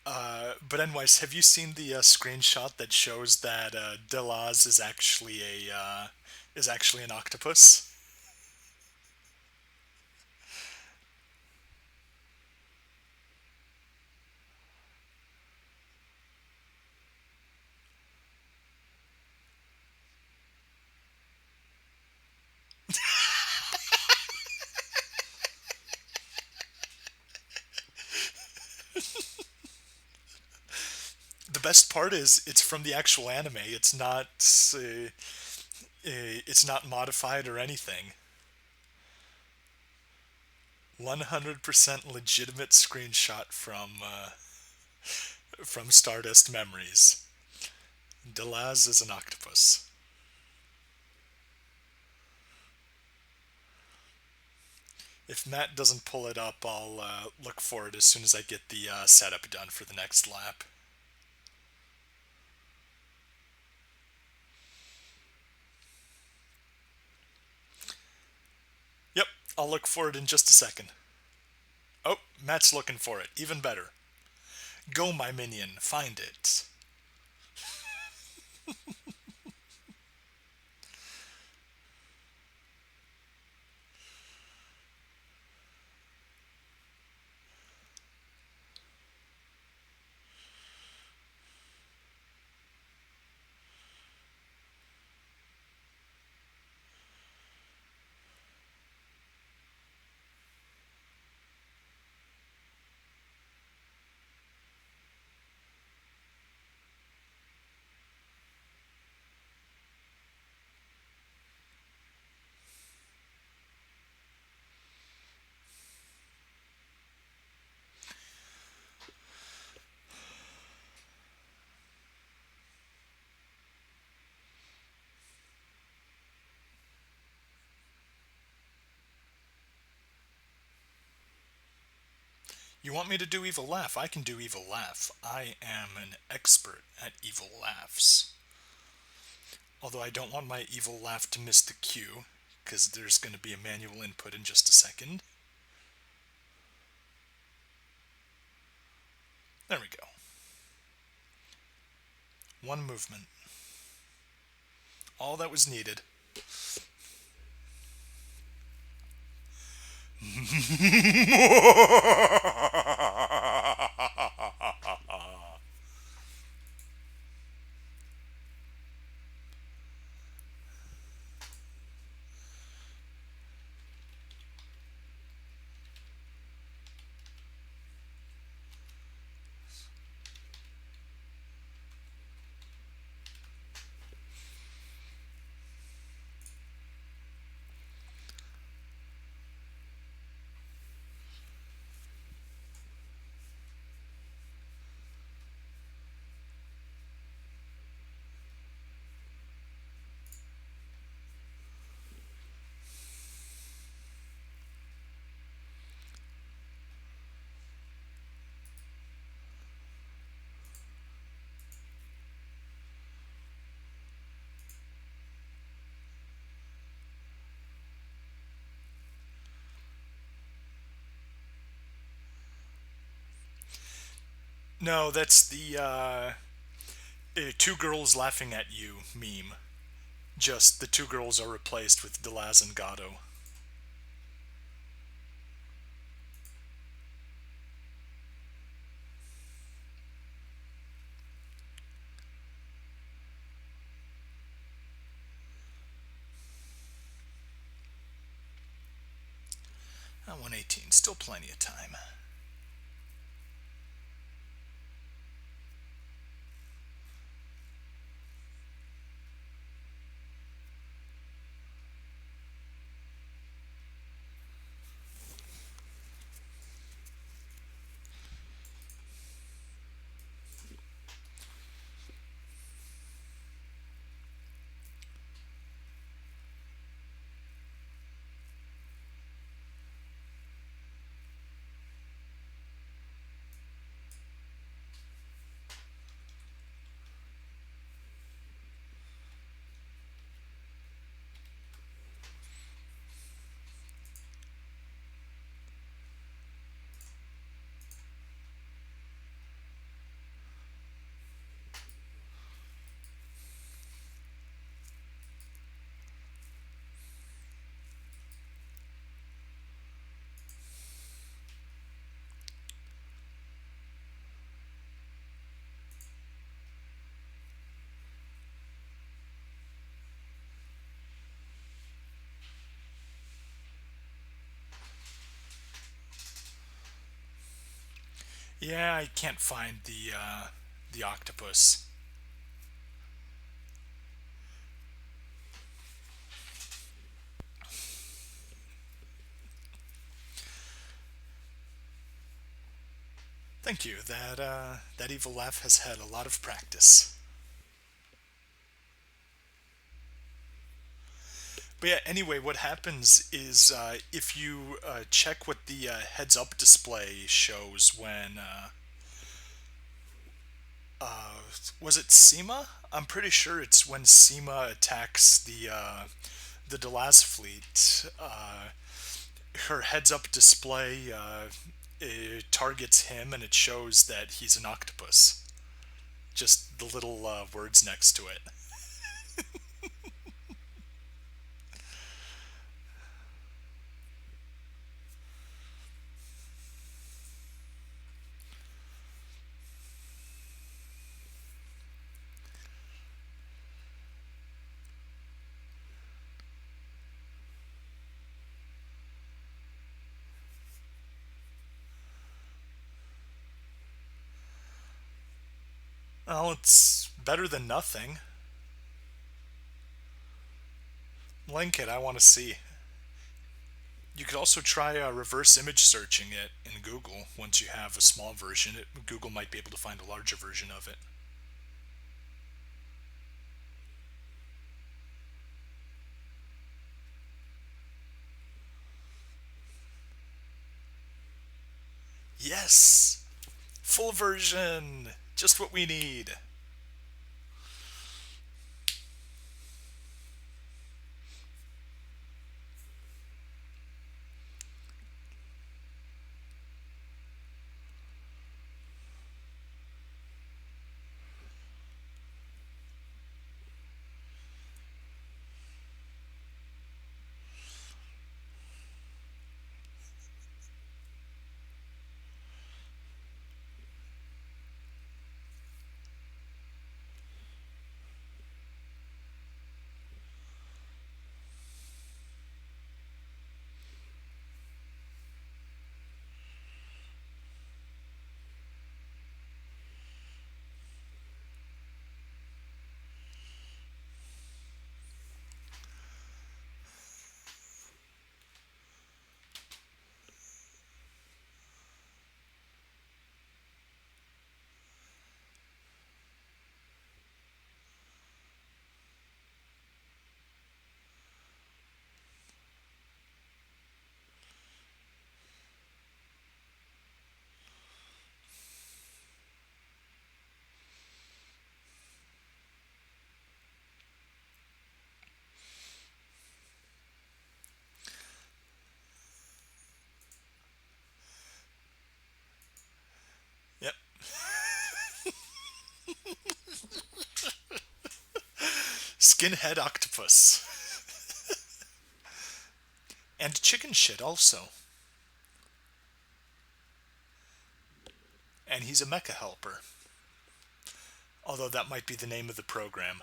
But anyways, have you seen the screenshot that shows that Delaz is actually an octopus? The best part is it's from the actual anime. It's not modified or anything. 100% legitimate screenshot from Stardust Memories. Delaz is an octopus. If Matt doesn't pull it up, I'll look for it as soon as I get the setup done for the next lap. Yep, I'll look for it in just a second. Oh, Matt's looking for it. Even better. Go, my minion, find it. You want me to do evil laugh? I can do evil laugh. I am an expert at evil laughs. Although I don't want my evil laugh to miss the cue, because there's going to be a manual input in just a second. There we go. One movement. All that was needed. No, that's the two girls laughing at you meme. Just the two girls are replaced with Delaz and Gatto. At 118, still plenty of time. Yeah, I can't find the octopus. Thank you. That evil laugh has had a lot of practice. But yeah, anyway, what happens is if you check what the heads up display shows when. Was it Seema? I'm pretty sure it's when Seema attacks the Delaz fleet. Her heads up display it targets him and it shows that he's an octopus. Just the little words next to it. Well, it's better than nothing. Link it, I want to see. You could also try reverse image searching it in Google. Once you have a small version, Google might be able to find a larger version of it. Yes! Full version! Just what we need. Yep. Skinhead octopus. And chicken shit also. And he's a mecha helper. Although that might be the name of the program.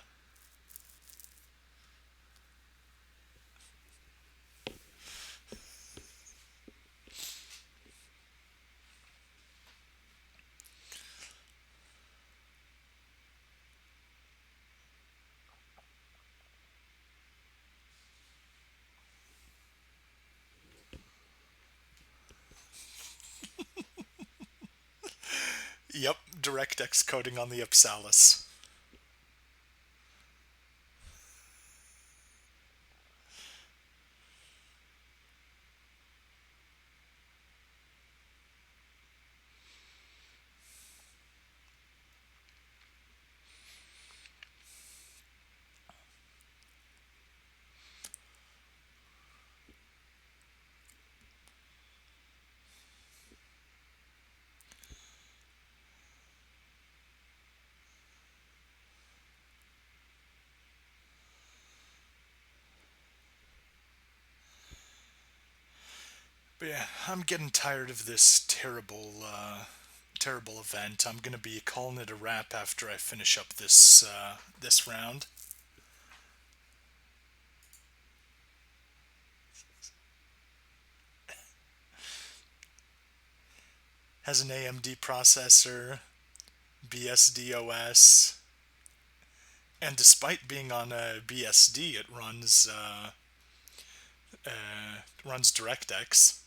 Yep, DirectX coding on the Upsalis. But yeah, I'm getting tired of this terrible event. I'm gonna be calling it a wrap after I finish up this round. Has an AMD processor, BSD OS, and despite being on a BSD, it runs DirectX.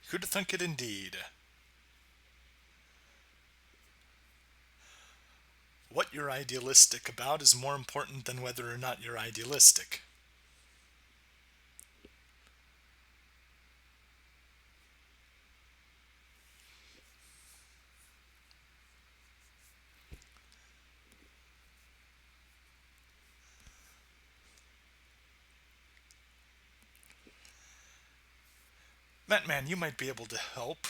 Who'd thunk it indeed? What you're idealistic about is more important than whether or not you're idealistic. Batman, you might be able to help.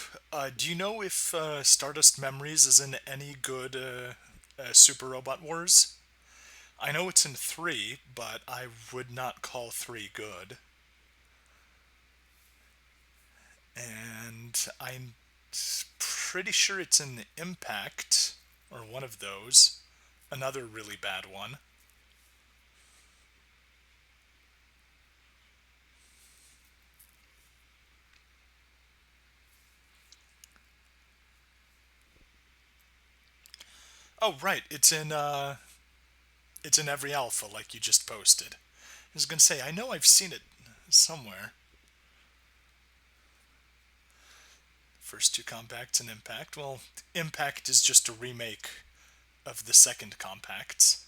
Do you know if Stardust Memories is in any good Super Robot Wars? I know it's in 3, but I would not call 3 good. And I'm pretty sure it's in Impact, or one of those. Another really bad one. Oh, right. It's in every alpha like you just posted. I was gonna say I know I've seen it somewhere. First two compacts and Impact. Well, Impact is just a remake of the second compacts.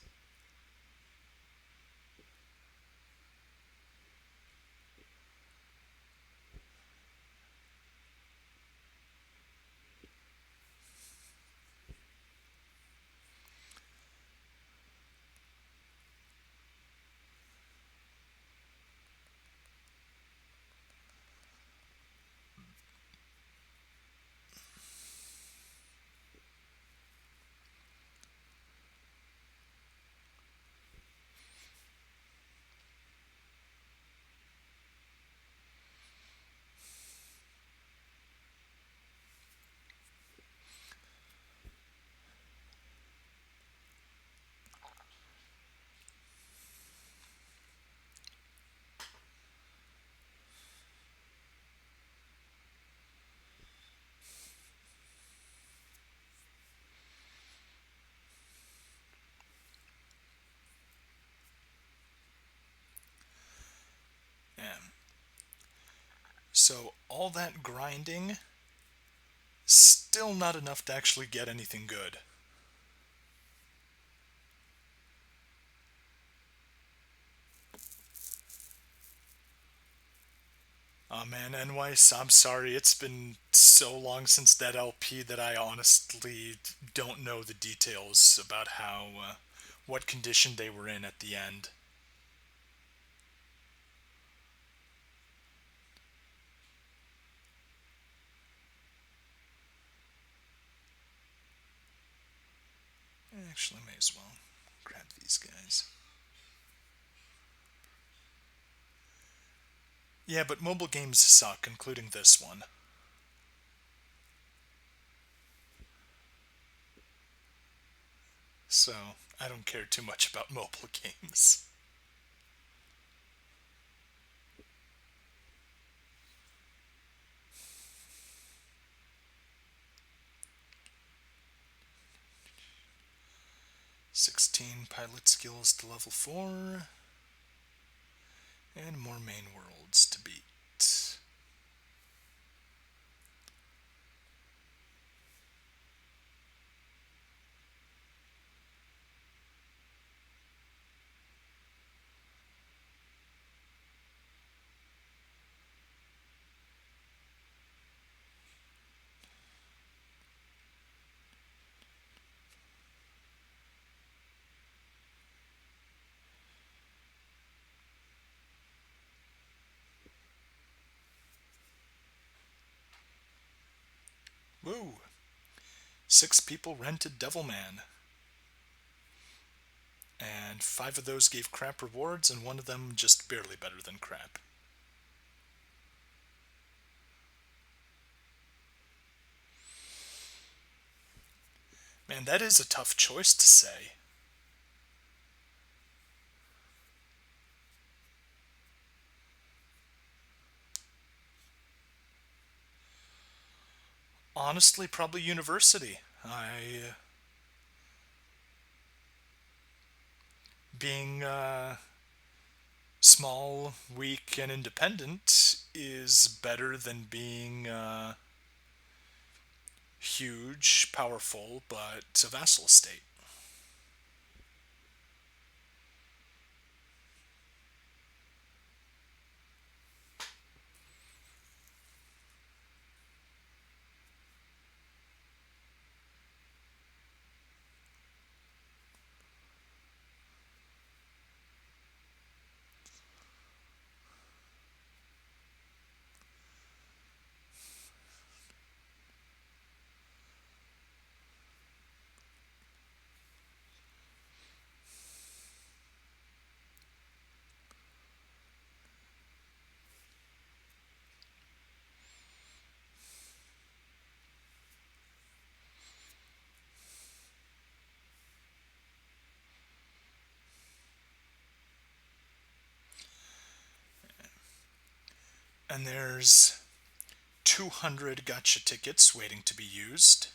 Yeah. So all that grinding, still not enough to actually get anything good. Oh man, Enweiss, I'm sorry. It's been so long since that LP that I honestly don't know the details about what condition they were in at the end. Actually, may as well grab these guys. Yeah, but mobile games suck, including this one. So, I don't care too much about mobile games. 16 pilot skills to level 4, and more main worlds to beat. Woo! 6 people rented Devilman, and 5 of those gave crap rewards, and one of them just barely better than crap. Man, that is a tough choice to say. Honestly, probably university. Being small, weak, and independent is better than being huge, powerful, but a vassal state. And there's 200 gotcha tickets waiting to be used.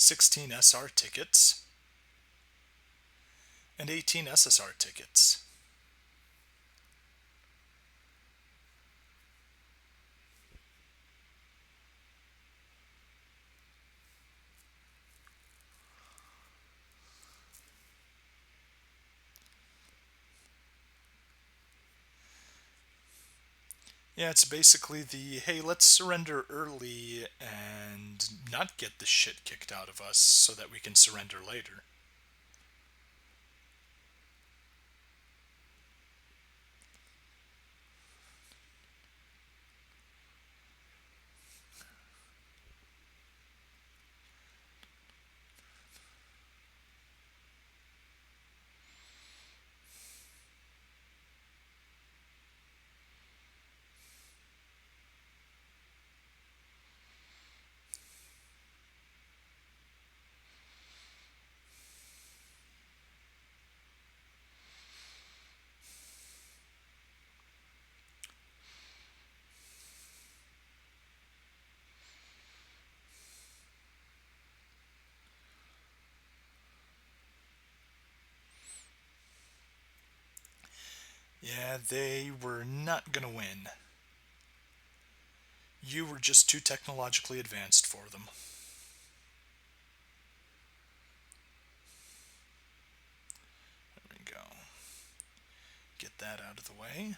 16 SR tickets, and 18 SSR tickets. Yeah, it's basically the hey, let's surrender early and not get the shit kicked out of us so that we can surrender later. Yeah, they were not gonna win. You were just too technologically advanced for them. There we go. Get that out of the way.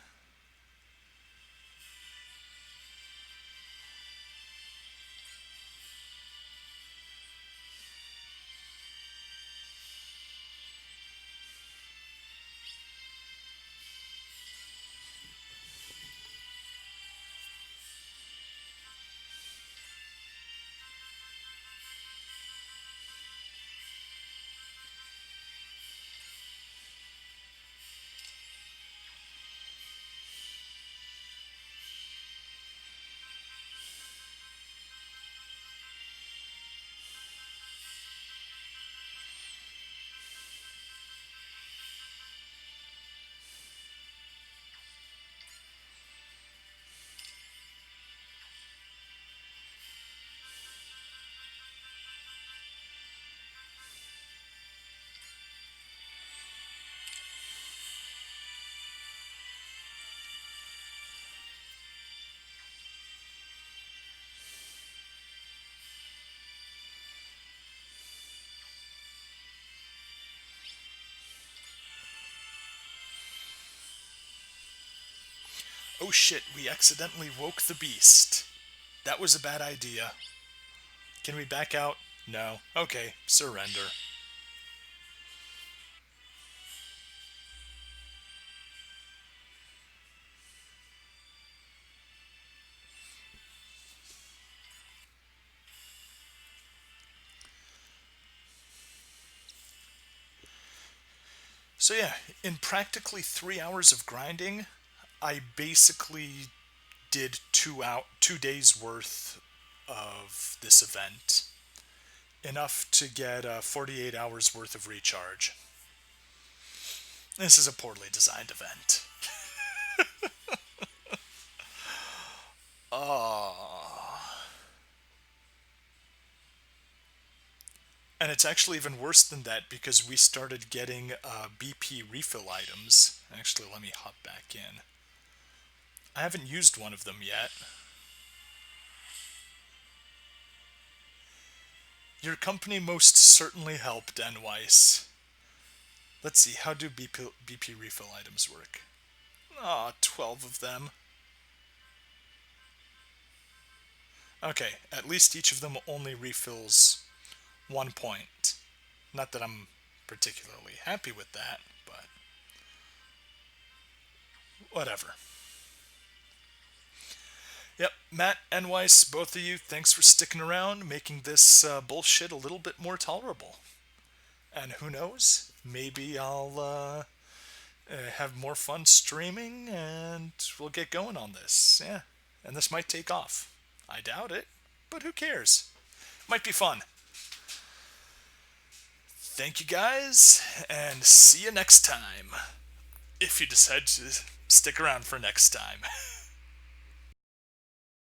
Oh shit, we accidentally woke the beast. That was a bad idea. Can we back out? No. Okay, surrender. So yeah, in practically 3 hours of grinding, I basically did 2 days worth of this event. Enough to get 48 hours worth of recharge. This is a poorly designed event. Oh. And it's actually even worse than that because we started getting BP refill items. Actually, let me hop back in. I haven't used one of them yet. Your company most certainly helped, Weiss. Let's see, how do BP refill items work? Ah, 12 of them. Okay, at least each of them only refills 1 point. Not that I'm particularly happy with that, but whatever. Yep, Matt and Weiss, both of you, thanks for sticking around, making this bullshit a little bit more tolerable. And who knows, maybe I'll have more fun streaming and we'll get going on this. Yeah, and this might take off. I doubt it, but who cares? Might be fun. Thank you guys, and see you next time. If you decide to stick around for next time.